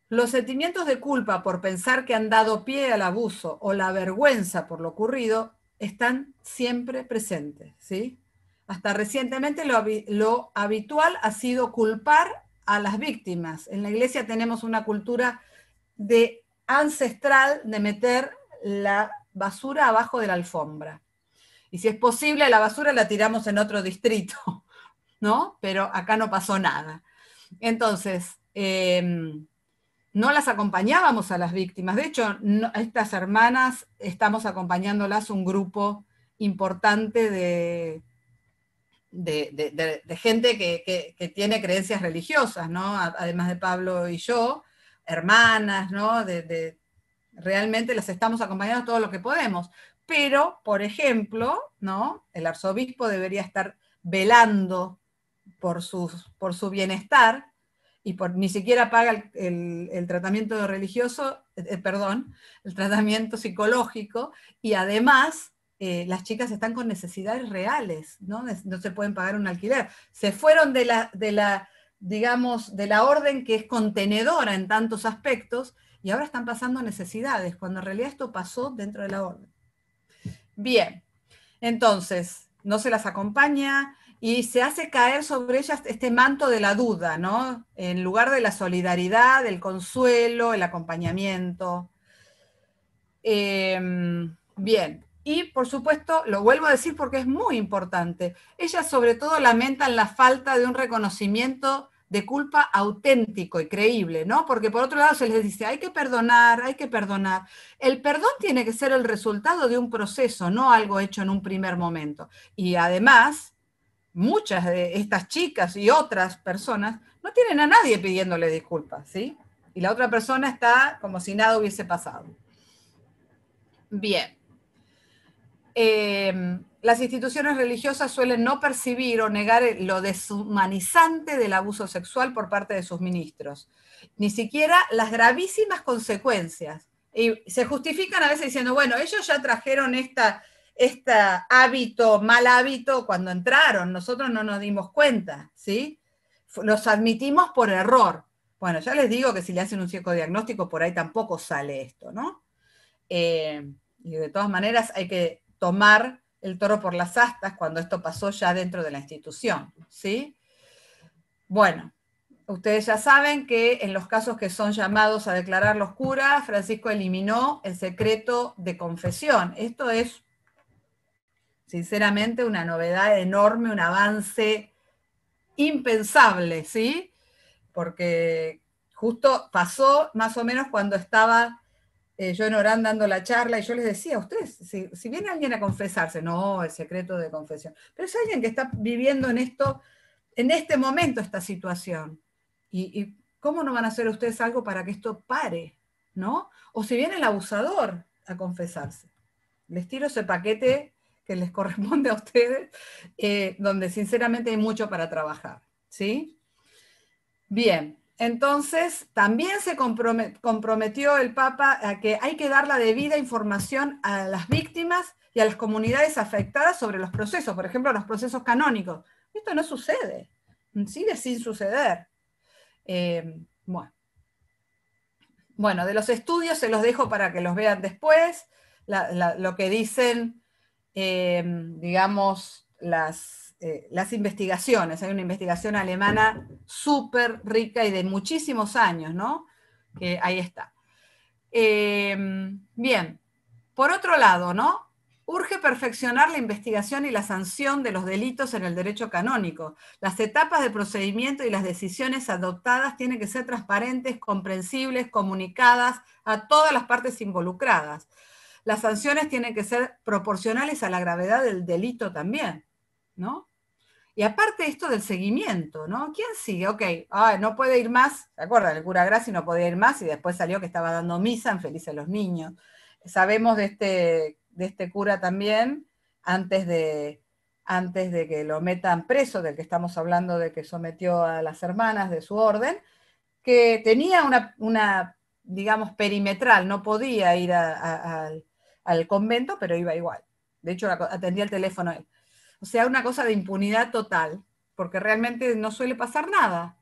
los sentimientos de culpa por pensar que han dado pie al abuso o la vergüenza por lo ocurrido están siempre presentes, ¿sí? Hasta recientemente lo habitual ha sido culpar a las víctimas. En la iglesia tenemos una cultura ancestral de meter la basura abajo de la alfombra. Y si es posible, la basura la tiramos en otro distrito, ¿no? Pero acá no pasó nada. Entonces, no las acompañábamos a las víctimas. De hecho, a estas hermanas estamos acompañándolas un grupo importante de gente que tiene creencias religiosas, ¿no? Además de Pablo y yo, hermanas, ¿no? Realmente las estamos acompañando todo lo que podemos. Pero, por ejemplo, ¿no? El arzobispo debería estar velando por su bienestar y ni siquiera paga el tratamiento religioso, perdón, el tratamiento psicológico, y además las chicas están con necesidades reales, ¿no? No se pueden pagar un alquiler. Se fueron digamos, de la orden que es contenedora en tantos aspectos, y ahora están pasando necesidades, cuando en realidad esto pasó dentro de la orden. Bien, entonces, no se las acompaña y se hace caer sobre ellas este manto de la duda, ¿no? En lugar de la solidaridad, el consuelo, el acompañamiento. Bien, y por supuesto, lo vuelvo a decir porque es muy importante, ellas sobre todo lamentan la falta de un reconocimiento de culpa auténtico y creíble, ¿no? Porque por otro lado se les dice, hay que perdonar, hay que perdonar. El perdón tiene que ser el resultado de un proceso, no algo hecho en un primer momento. Y además, muchas de estas chicas y otras personas no tienen a nadie pidiéndole disculpas, ¿sí? Y la otra persona está como si nada hubiese pasado. Bien. Las instituciones religiosas suelen no percibir o negar lo deshumanizante del abuso sexual por parte de sus ministros, ni siquiera las gravísimas consecuencias. Y se justifican a veces diciendo, bueno, ellos ya trajeron este mal hábito cuando entraron, nosotros no nos dimos cuenta, ¿sí? Los admitimos por error. Bueno, ya les digo que si le hacen un psicodiagnóstico por ahí tampoco sale esto, ¿no? Y de todas maneras hay que tomar el toro por las astas cuando esto pasó ya dentro de la institución, ¿sí? Bueno, ustedes ya saben que en los casos que son llamados a declarar los curas, Francisco eliminó el secreto de confesión. Esto es, sinceramente, una novedad enorme, un avance impensable, ¿sí? Porque justo pasó más o menos cuando estaba yo en Orán dando la charla, y yo les decía a ustedes, si viene alguien a confesarse, no, el secreto de confesión, pero es alguien que está viviendo en este momento, esta situación. ¿Y cómo no van a hacer ustedes algo para que esto pare? ¿No? O si viene el abusador a confesarse. Les tiro ese paquete que les corresponde a ustedes, donde sinceramente hay mucho para trabajar. ¿Sí? Bien. Entonces, también se comprometió el Papa a que hay que dar la debida información a las víctimas y a las comunidades afectadas sobre los procesos, por ejemplo, los procesos canónicos. Esto no sucede, sigue sin suceder. Bueno, de los estudios se los dejo para que los vean después, lo que dicen, digamos, las investigaciones. Hay una investigación alemana súper rica y de muchísimos años, ¿no? Que ahí está. Bien, por otro lado, ¿no? Urge perfeccionar la investigación y la sanción de los delitos en el derecho canónico. Las etapas de procedimiento y las decisiones adoptadas tienen que ser transparentes, comprensibles, comunicadas a todas las partes involucradas. Las sanciones tienen que ser proporcionales a la gravedad del delito también, ¿no? Y aparte esto del seguimiento, ¿no? ¿Quién sigue? Ok, no puede ir más, ¿se acuerdan? El cura Grassi no podía ir más y después salió que estaba dando misa en Felices los Niños. Sabemos de este cura también, antes de que lo metan preso, del que estamos hablando, de que sometió a las hermanas de su orden, que tenía una digamos, perimetral, no podía ir al convento, pero iba igual. De hecho, atendía el teléfono él. O sea, una cosa de impunidad total, porque realmente no suele pasar nada.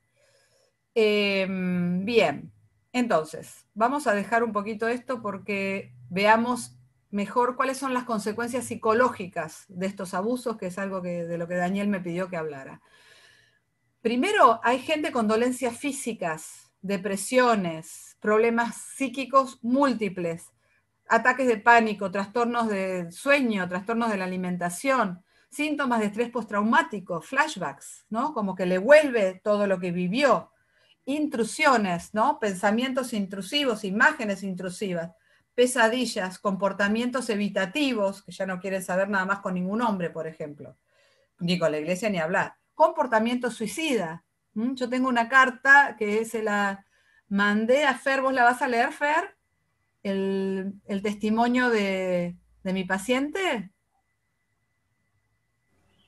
Bien, entonces, vamos a dejar un poquito esto porque veamos mejor cuáles son las consecuencias psicológicas de estos abusos, que es algo de lo que Daniel me pidió que hablara. Primero, hay gente con dolencias físicas, depresiones, problemas psíquicos múltiples, ataques de pánico, trastornos del sueño, trastornos de la alimentación, síntomas de estrés postraumático, flashbacks, ¿no? Como que le vuelve todo lo que vivió, intrusiones, ¿no? Pensamientos intrusivos, imágenes intrusivas, pesadillas, comportamientos evitativos, que ya no quieren saber nada más con ningún hombre, por ejemplo, ni con la iglesia ni hablar, comportamiento suicida. Yo tengo una carta que se la mandé a Fer, ¿vos la vas a leer, Fer? El testimonio de mi paciente.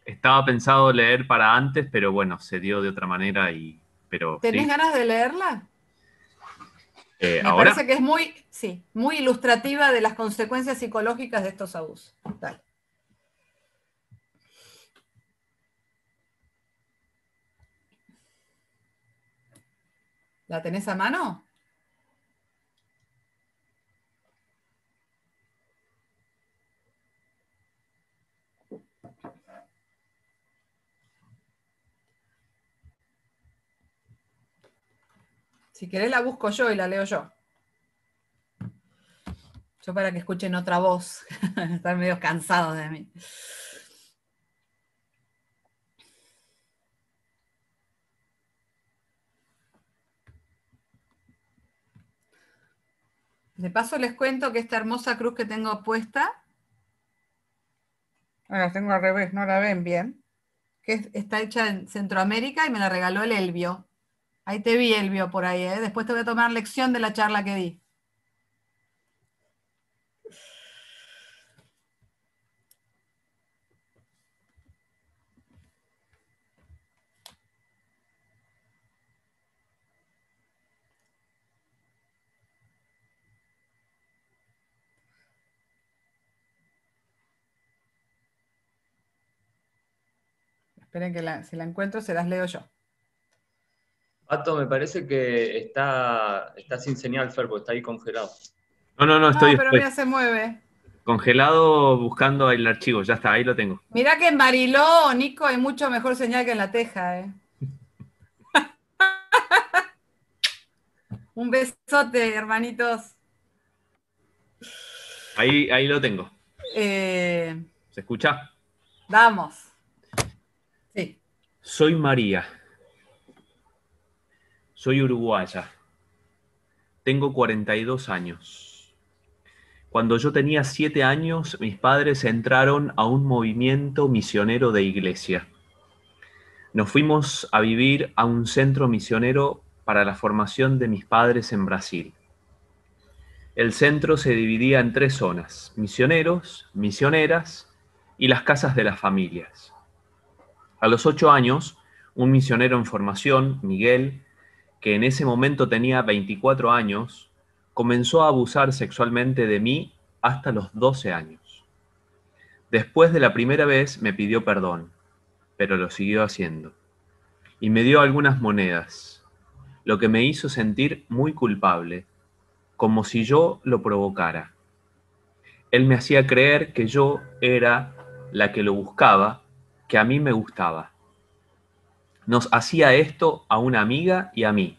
Estaba pensado leer para antes, pero bueno, se dio de otra manera pero ¿Tenés sí. ganas de leerla? Me ¿Ahora? parece que es muy ilustrativa de las consecuencias psicológicas de estos abusos. Dale. ¿La tenés a mano? Si querés la busco yo y la leo yo. Yo para que escuchen otra voz. Están medio cansados de mí. De paso les cuento que esta hermosa cruz que tengo puesta, la tengo al revés, no la ven bien, que está hecha en Centroamérica y me la regaló el Elvio. Ahí te vi, Elvio, por ahí, ¿eh? Después te voy a tomar lección de la charla que di. Esperen que si la encuentro se las leo yo. Pato, me parece que está sin señal, Fer, porque está ahí congelado. No, estoy, No, pero mira, se mueve. congelado buscando el archivo. Ya está, ahí lo tengo. Mirá que en Mariló, Nico, hay mucho mejor señal que en La Teja, ¿eh? Un besote, hermanitos. Ahí lo tengo. ¿Se Eh, escucha? Vamos. Sí. Soy María. Soy uruguaya. Tengo 42 años. Cuando yo tenía 7 años, mis padres entraron a un movimiento misionero de iglesia. Nos fuimos a vivir a un centro misionero para la formación de mis padres en Brasil. El centro se dividía en 3 zonas: misioneros, misioneras y las casas de las familias. A los 8 años, un misionero en formación, Miguel, que en ese momento tenía 24 años, comenzó a abusar sexualmente de mí hasta los 12 años. Después de la primera vez me pidió perdón, pero lo siguió haciendo. Y me dio algunas monedas, lo que me hizo sentir muy culpable, como si yo lo provocara. Él me hacía creer que yo era la que lo buscaba, que a mí me gustaba. Nos hacía esto a una amiga y a mí,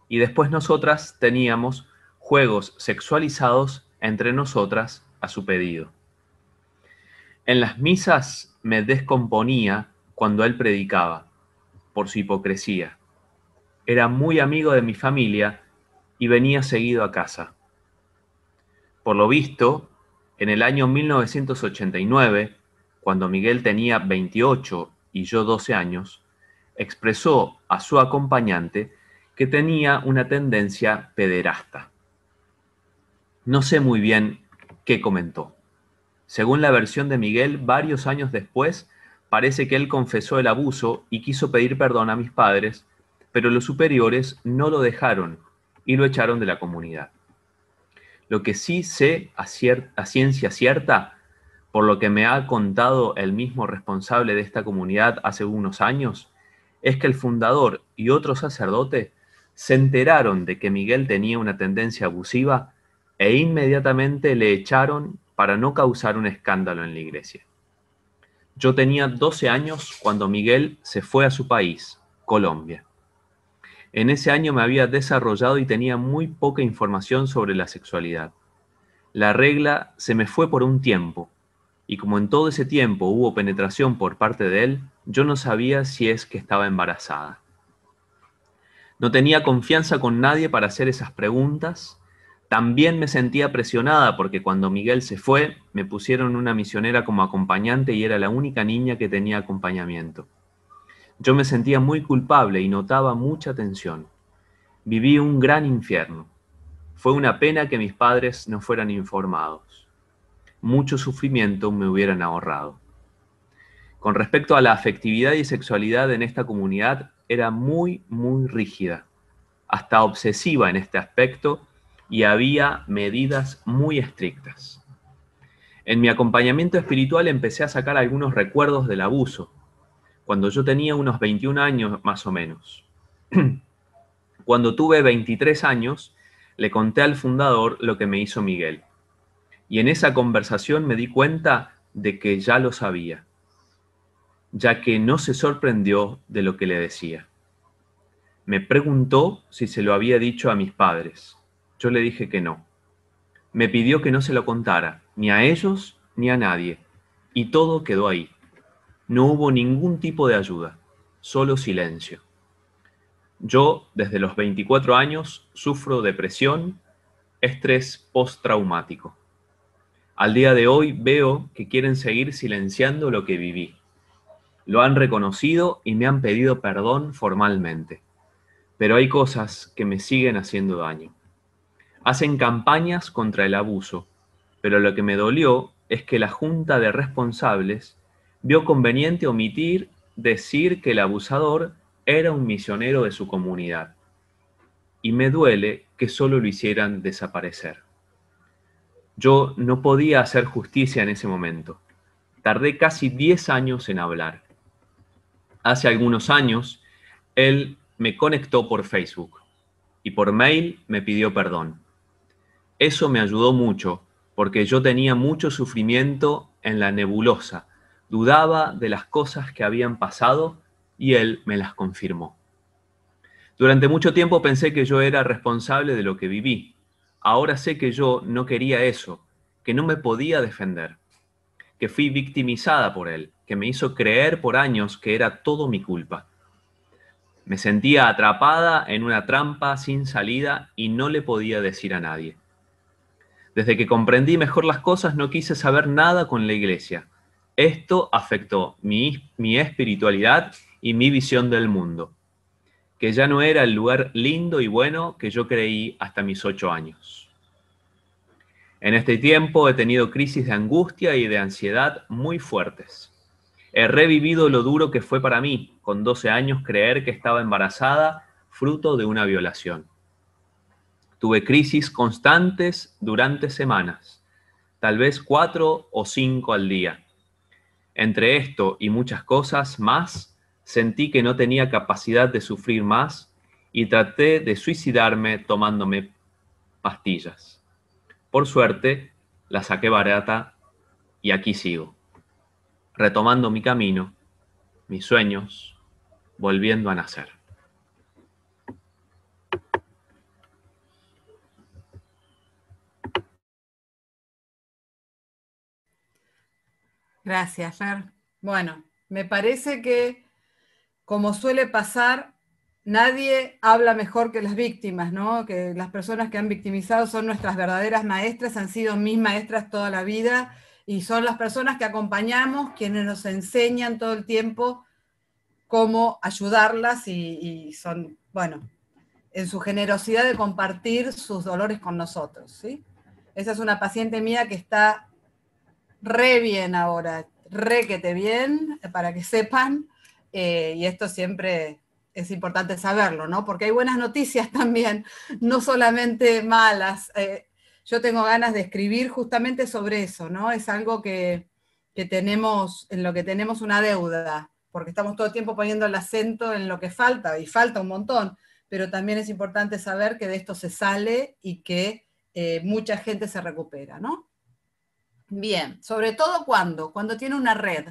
y después nosotras teníamos juegos sexualizados entre nosotras a su pedido. En las misas me descomponía cuando él predicaba, por su hipocresía. Era muy amigo de mi familia y venía seguido a casa. Por lo visto, en el año 1989, cuando Miguel tenía 28 y yo 12 años, expresó a su acompañante que tenía una tendencia pederasta. No sé muy bien qué comentó. Según la versión de Miguel, varios años después, parece que él confesó el abuso y quiso pedir perdón a mis padres, pero los superiores no lo dejaron y lo echaron de la comunidad. Lo que sí sé a ciencia cierta, por lo que me ha contado el mismo responsable de esta comunidad hace unos años, es que el fundador y otro sacerdote se enteraron de que Miguel tenía una tendencia abusiva e inmediatamente le echaron para no causar un escándalo en la iglesia. Yo tenía 12 años cuando Miguel se fue a su país, Colombia. En ese año me había desarrollado y tenía muy poca información sobre la sexualidad. La regla se me fue por un tiempo, y como en todo ese tiempo hubo penetración por parte de él, yo no sabía si es que estaba embarazada. No tenía confianza con nadie para hacer esas preguntas. También me sentía presionada porque cuando Miguel se fue, me pusieron una misionera como acompañante y era la única niña que tenía acompañamiento. Yo me sentía muy culpable y notaba mucha tensión. Viví un gran infierno. Fue una pena que mis padres no fueran informados. Mucho sufrimiento me hubieran ahorrado. Con respecto a la afectividad y sexualidad en esta comunidad, era muy rígida, hasta obsesiva en este aspecto, y había medidas muy estrictas. En mi acompañamiento espiritual empecé a sacar algunos recuerdos del abuso, cuando yo tenía unos 21 años más o menos. Cuando tuve 23 años, le conté al fundador lo que me hizo Miguel. Y en esa conversación me di cuenta de que ya lo sabía, ya que no se sorprendió de lo que le decía. Me preguntó si se lo había dicho a mis padres. Yo le dije que no. Me pidió que no se lo contara, ni a ellos ni a nadie. Y todo quedó ahí. No hubo ningún tipo de ayuda, solo silencio. Yo, desde los 24 años, sufro depresión, estrés postraumático. Al día de hoy veo que quieren seguir silenciando lo que viví. Lo han reconocido y me han pedido perdón formalmente. Pero hay cosas que me siguen haciendo daño. Hacen campañas contra el abuso, pero lo que me dolió es que la junta de responsables vio conveniente omitir decir que el abusador era un misionero de su comunidad. Y me duele que solo lo hicieran desaparecer. Yo no podía hacer justicia en ese momento. Tardé casi 10 años en hablar. Hace algunos años, él me conectó por Facebook y por mail me pidió perdón. Eso me ayudó mucho porque yo tenía mucho sufrimiento en la nebulosa, dudaba de las cosas que habían pasado y él me las confirmó. Durante mucho tiempo pensé que yo era responsable de lo que viví. Ahora sé que yo no quería eso, que no me podía defender, que fui victimizada por él, que me hizo creer por años que era todo mi culpa. Me sentía atrapada en una trampa sin salida y no le podía decir a nadie. Desde que comprendí mejor las cosas no quise saber nada con la iglesia. Esto afectó mi espiritualidad y mi visión del mundo, que ya no era el lugar lindo y bueno que yo creí hasta mis 8 años. En este tiempo he tenido crisis de angustia y de ansiedad muy fuertes. He revivido lo duro que fue para mí, con 12 años, creer que estaba embarazada, fruto de una violación. Tuve crisis constantes durante semanas, tal vez 4 o 5 al día. Entre esto y muchas cosas más, sentí que no tenía capacidad de sufrir más y traté de suicidarme tomándome pastillas. Por suerte, la saqué barata y aquí sigo, retomando mi camino, mis sueños, volviendo a nacer. Gracias, Fer. Bueno, me parece que, como suele pasar, nadie habla mejor que las víctimas, ¿no? Que las personas que han victimizado son nuestras verdaderas maestras, han sido mis maestras toda la vida y son las personas que acompañamos, quienes nos enseñan todo el tiempo cómo ayudarlas y son, bueno, en su generosidad de compartir sus dolores con nosotros, ¿sí? Esa es una paciente mía que está re bien ahora, re que te bien, para que sepan, y esto siempre es importante saberlo, ¿no? Porque hay buenas noticias también, no solamente malas. Yo tengo ganas de escribir justamente sobre eso, ¿no? Es algo que tenemos, en lo que tenemos una deuda, porque estamos todo el tiempo poniendo el acento en lo que falta, y falta un montón, pero también es importante saber que de esto se sale y que mucha gente se recupera, ¿no? Bien, sobre todo cuando tiene una red,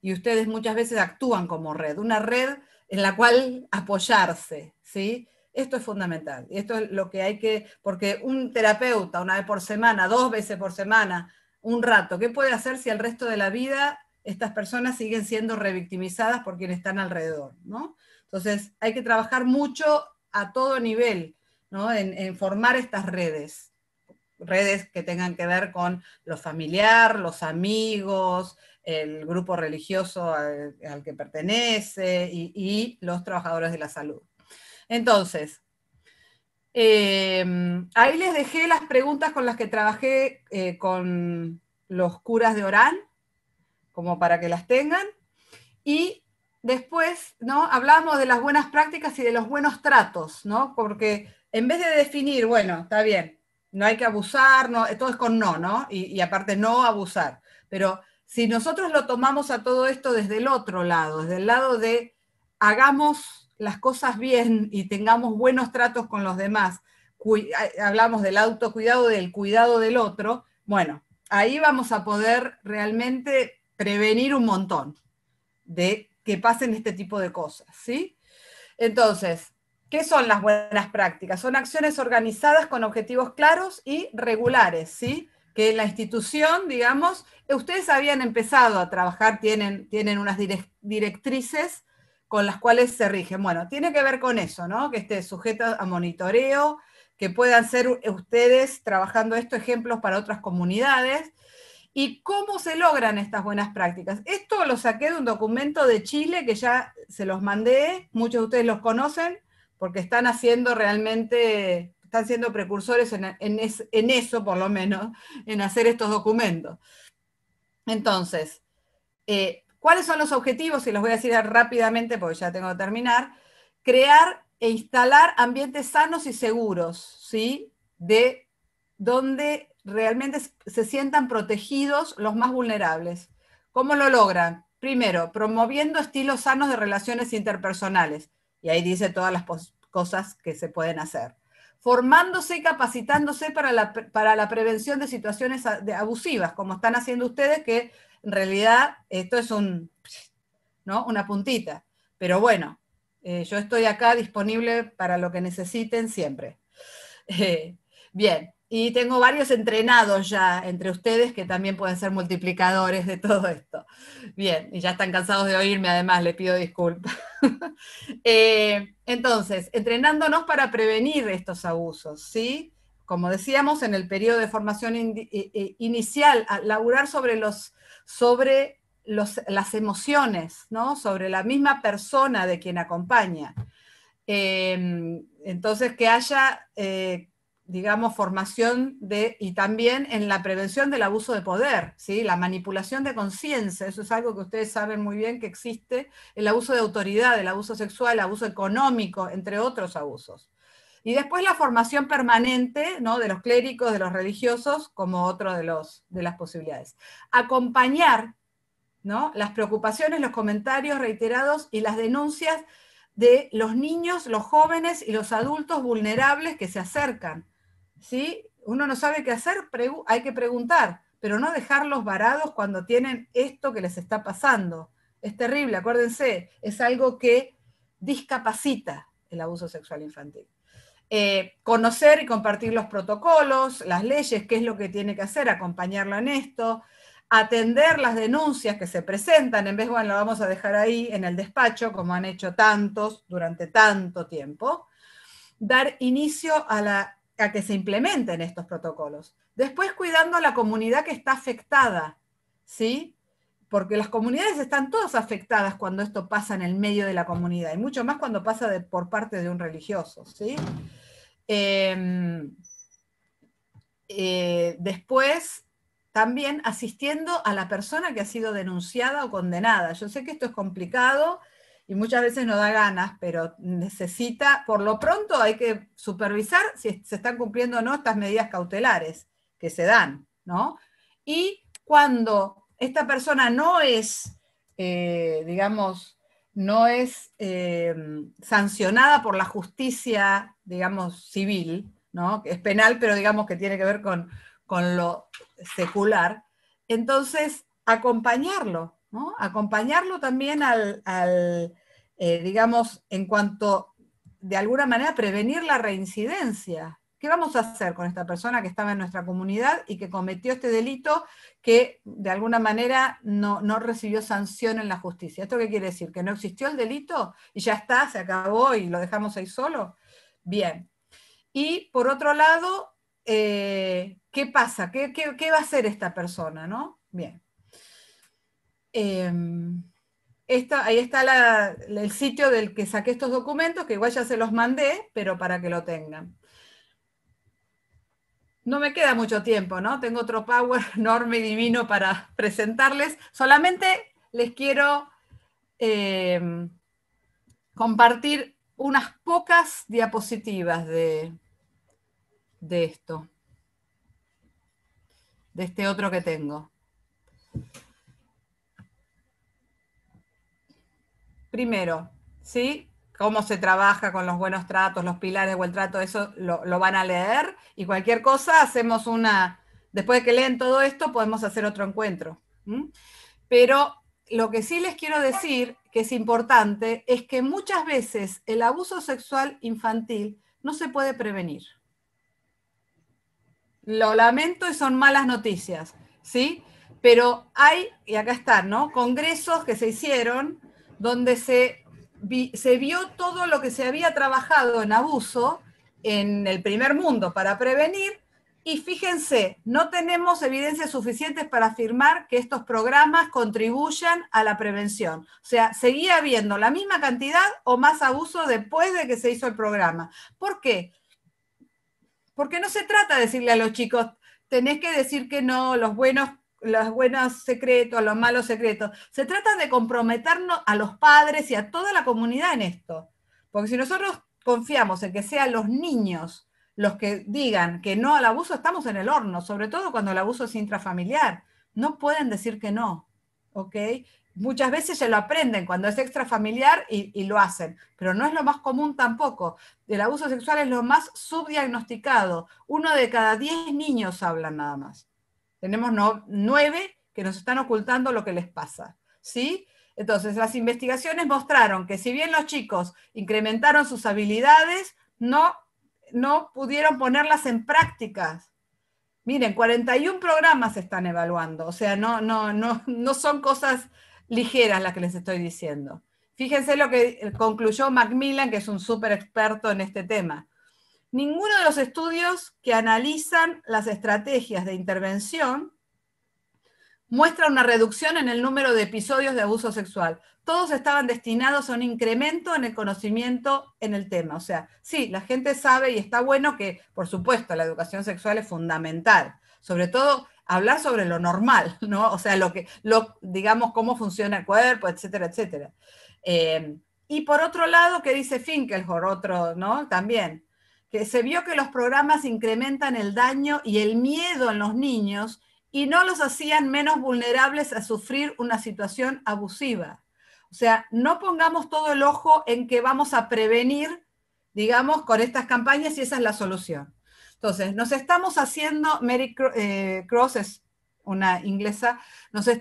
y ustedes muchas veces actúan como red, una red en la cual apoyarse, ¿sí? Esto es fundamental, y esto es lo que hay que, porque un terapeuta una vez por semana, 2 veces por semana, un rato, ¿qué puede hacer si el resto de la vida estas personas siguen siendo revictimizadas por quienes están alrededor, ¿no? Entonces hay que trabajar mucho a todo nivel, ¿no? En formar estas redes que tengan que ver con lo familiar, los amigos, el grupo religioso al que pertenece y los trabajadores de la salud. Entonces, ahí les dejé las preguntas con las que trabajé con los curas de Orán, como para que las tengan, y después, ¿no? Hablamos de las buenas prácticas y de los buenos tratos, ¿no? Porque en vez de definir, bueno, está bien, no hay que abusar, no, todo es con no, ¿no? Y aparte no abusar. Pero si nosotros lo tomamos a todo esto desde el otro lado, desde el lado de hagamos las cosas bien y tengamos buenos tratos con los demás, hablamos del autocuidado, del cuidado del otro, bueno, ahí vamos a poder realmente prevenir un montón de que pasen este tipo de cosas, ¿sí? Entonces, ¿qué son las buenas prácticas? Son acciones organizadas con objetivos claros y regulares, ¿sí? Que en la institución, digamos, ustedes habían empezado a trabajar, tienen unas directrices con las cuales se rigen. Bueno, tiene que ver con eso, ¿no? Que esté sujeto a monitoreo, que puedan ser ustedes trabajando esto ejemplos para otras comunidades. ¿Y cómo se logran estas buenas prácticas? Esto lo saqué de un documento de Chile que ya se los mandé, muchos de ustedes los conocen, porque están haciendo realmente, están siendo precursores en eso, por lo menos, en hacer estos documentos. Entonces, ¿cuáles son los objetivos? Y los voy a decir rápidamente porque ya tengo que terminar. Crear e instalar ambientes sanos y seguros, ¿sí? De donde realmente se sientan protegidos los más vulnerables. ¿Cómo lo logran? Primero, promoviendo estilos sanos de relaciones interpersonales. Y ahí dice todas las cosas que se pueden hacer. Formándose y capacitándose para la prevención de situaciones abusivas, como están haciendo ustedes, que en realidad esto es ¿no? Una puntita. Pero bueno, yo estoy acá disponible para lo que necesiten siempre. Bien, y tengo varios entrenados ya entre ustedes que también pueden ser multiplicadores de todo esto. Bien, y ya están cansados de oírme, además, les pido disculpas. Entonces, entrenándonos para prevenir estos abusos, ¿sí? Como decíamos, en el periodo de formación inicial, a laburar sobre las emociones, ¿no? Sobre la misma persona de quien acompaña. Entonces, que haya, digamos, formación y también en la prevención del abuso de poder, ¿sí? La manipulación de conciencia, eso es algo que ustedes saben muy bien que existe, el abuso de autoridad, el abuso sexual, el abuso económico, entre otros abusos. Y después la formación permanente, ¿no? De los clérigos, de los religiosos, como otro de las posibilidades. Acompañar, ¿no? Las preocupaciones, los comentarios reiterados y las denuncias de los niños, los jóvenes y los adultos vulnerables que se acercan, ¿sí? Uno no sabe qué hacer, hay que preguntar, pero no dejarlos varados cuando tienen esto que les está pasando. Es terrible, acuérdense, es algo que discapacita el abuso sexual infantil. Conocer y compartir los protocolos, las leyes, qué es lo que tiene que hacer, acompañarlo en esto, atender las denuncias que se presentan, en vez, bueno, lo vamos a dejar ahí en el despacho, como han hecho tantos durante tanto tiempo, dar inicio a que se implementen estos protocolos. Después, cuidando a la comunidad que está afectada, ¿sí? Porque las comunidades están todas afectadas cuando esto pasa en el medio de la comunidad, y mucho más cuando pasa por parte de un religioso, ¿sí? Después, también asistiendo a la persona que ha sido denunciada o condenada. Yo sé que esto es complicado y muchas veces no da ganas, pero necesita, por lo pronto hay que supervisar si se están cumpliendo o no estas medidas cautelares que se dan, ¿no? Y cuando esta persona no es, digamos, no es sancionada por la justicia, digamos, civil, ¿no? Que es penal, pero digamos que tiene que ver con lo secular, entonces acompañarlo, ¿no? Acompañarlo también digamos, en cuanto, de alguna manera, prevenir la reincidencia. ¿Qué vamos a hacer con esta persona que estaba en nuestra comunidad y que cometió este delito que de alguna manera no recibió sanción en la justicia? ¿Esto qué quiere decir? ¿Que no existió el delito y ya está, se acabó y lo dejamos ahí solo? Bien. Y por otro lado, ¿qué pasa? ¿Qué va a hacer esta persona? ¿No? Bien. Ahí está el sitio del que saqué estos documentos, que igual ya se los mandé, pero para que lo tengan. No me queda mucho tiempo, ¿no? Tengo otro power enorme y divino para presentarles. Solamente les quiero compartir unas pocas diapositivas de esto, de este otro que tengo. Primero, ¿sí? cómo se trabaja con los buenos tratos, los pilares o el trato, eso lo van a leer, y cualquier cosa hacemos después de que leen todo esto, podemos hacer otro encuentro. Pero lo que sí les quiero decir, que es importante, es que muchas veces el abuso sexual infantil no se puede prevenir. Lo lamento y son malas noticias, ¿sí? Pero hay, y acá están, ¿no? Congresos que se hicieron donde se vio todo lo que se había trabajado en abuso en el primer mundo para prevenir, y fíjense, no tenemos evidencias suficientes para afirmar que estos programas contribuyan a la prevención. O sea, seguía habiendo la misma cantidad o más abuso después de que se hizo el programa. ¿Por qué? Porque no se trata de decirle a los chicos, tenés que decir que no, los buenos secretos, los malos secretos. Se trata de comprometernos a los padres y a toda la comunidad en esto. Porque si nosotros confiamos en que sean los niños los que digan que no al abuso, estamos en el horno, sobre todo cuando el abuso es intrafamiliar. No pueden decir que no, ¿ok? Muchas veces se lo aprenden cuando es extrafamiliar y lo hacen, pero no es lo más común tampoco. El abuso sexual es lo más subdiagnosticado. 1 de cada 10 niños hablan nada más. Tenemos 9 que nos están ocultando lo que les pasa, ¿sí? Entonces, las investigaciones mostraron que si bien los chicos incrementaron sus habilidades, no pudieron ponerlas en prácticas. Miren, 41 programas se están evaluando, o sea, no son cosas ligeras las que les estoy diciendo. Fíjense lo que concluyó Macmillan, que es un súper experto en este tema. Ninguno de los estudios que analizan las estrategias de intervención muestra una reducción en el número de episodios de abuso sexual. Todos estaban destinados a un incremento en el conocimiento en el tema. O sea, sí, la gente sabe y está bueno que, por supuesto, la educación sexual es fundamental. Sobre todo, hablar sobre lo normal, ¿no? O sea, digamos, cómo funciona el cuerpo, etcétera, etcétera. Y por otro lado, ¿qué dice Finkelhor? Otro, ¿no? También, que se vio que los programas incrementan el daño y el miedo en los niños y no los hacían menos vulnerables a sufrir una situación abusiva. O sea, no pongamos todo el ojo en que vamos a prevenir, digamos, con estas campañas y esa es la solución. Entonces, nos estamos haciendo, Mary Cross es una inglesa, no les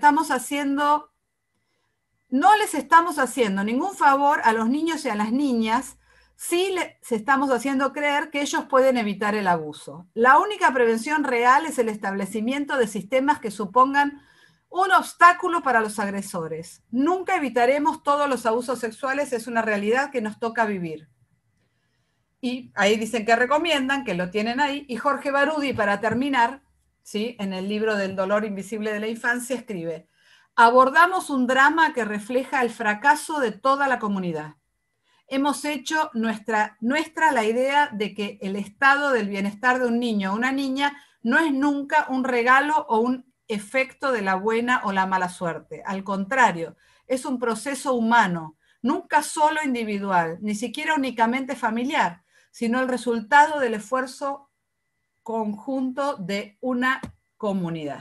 estamos haciendo ningún favor a los niños y a las niñas si les estamos haciendo creer que ellos pueden evitar el abuso. La única prevención real es el establecimiento de sistemas que supongan un obstáculo para los agresores. Nunca evitaremos todos los abusos sexuales, es una realidad que nos toca vivir. Y ahí dicen que recomiendan, que lo tienen ahí, y Jorge Barudi, para terminar, ¿sí?, en el libro del dolor invisible de la infancia, escribe: abordamos un drama que refleja el fracaso de toda la comunidad. Hemos hecho nuestra la idea de que el estado del bienestar de un niño o una niña no es nunca un regalo o un efecto de la buena o la mala suerte. Al contrario, es un proceso humano, nunca solo individual, ni siquiera únicamente familiar, sino el resultado del esfuerzo conjunto de una comunidad.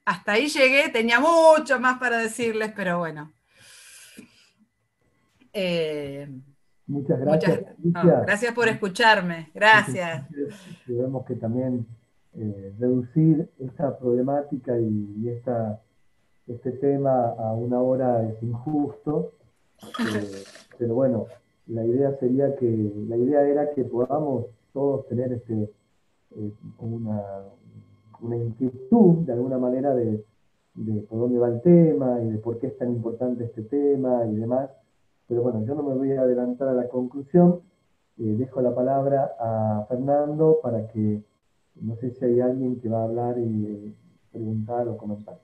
Hasta ahí llegué, tenía mucho más para decirles, pero bueno. Muchas gracias, gracias por escucharme, gracias. Vemos que también reducir esta problemática y este tema a una hora es injusto, pero bueno, la idea era que podamos todos tener una inquietud de alguna manera de por dónde va el tema y de por qué es tan importante este tema y demás. Pero bueno, yo no me voy a adelantar a la conclusión. Dejo la palabra a Fernando para que, no sé si hay alguien que va a hablar y preguntar o comentar.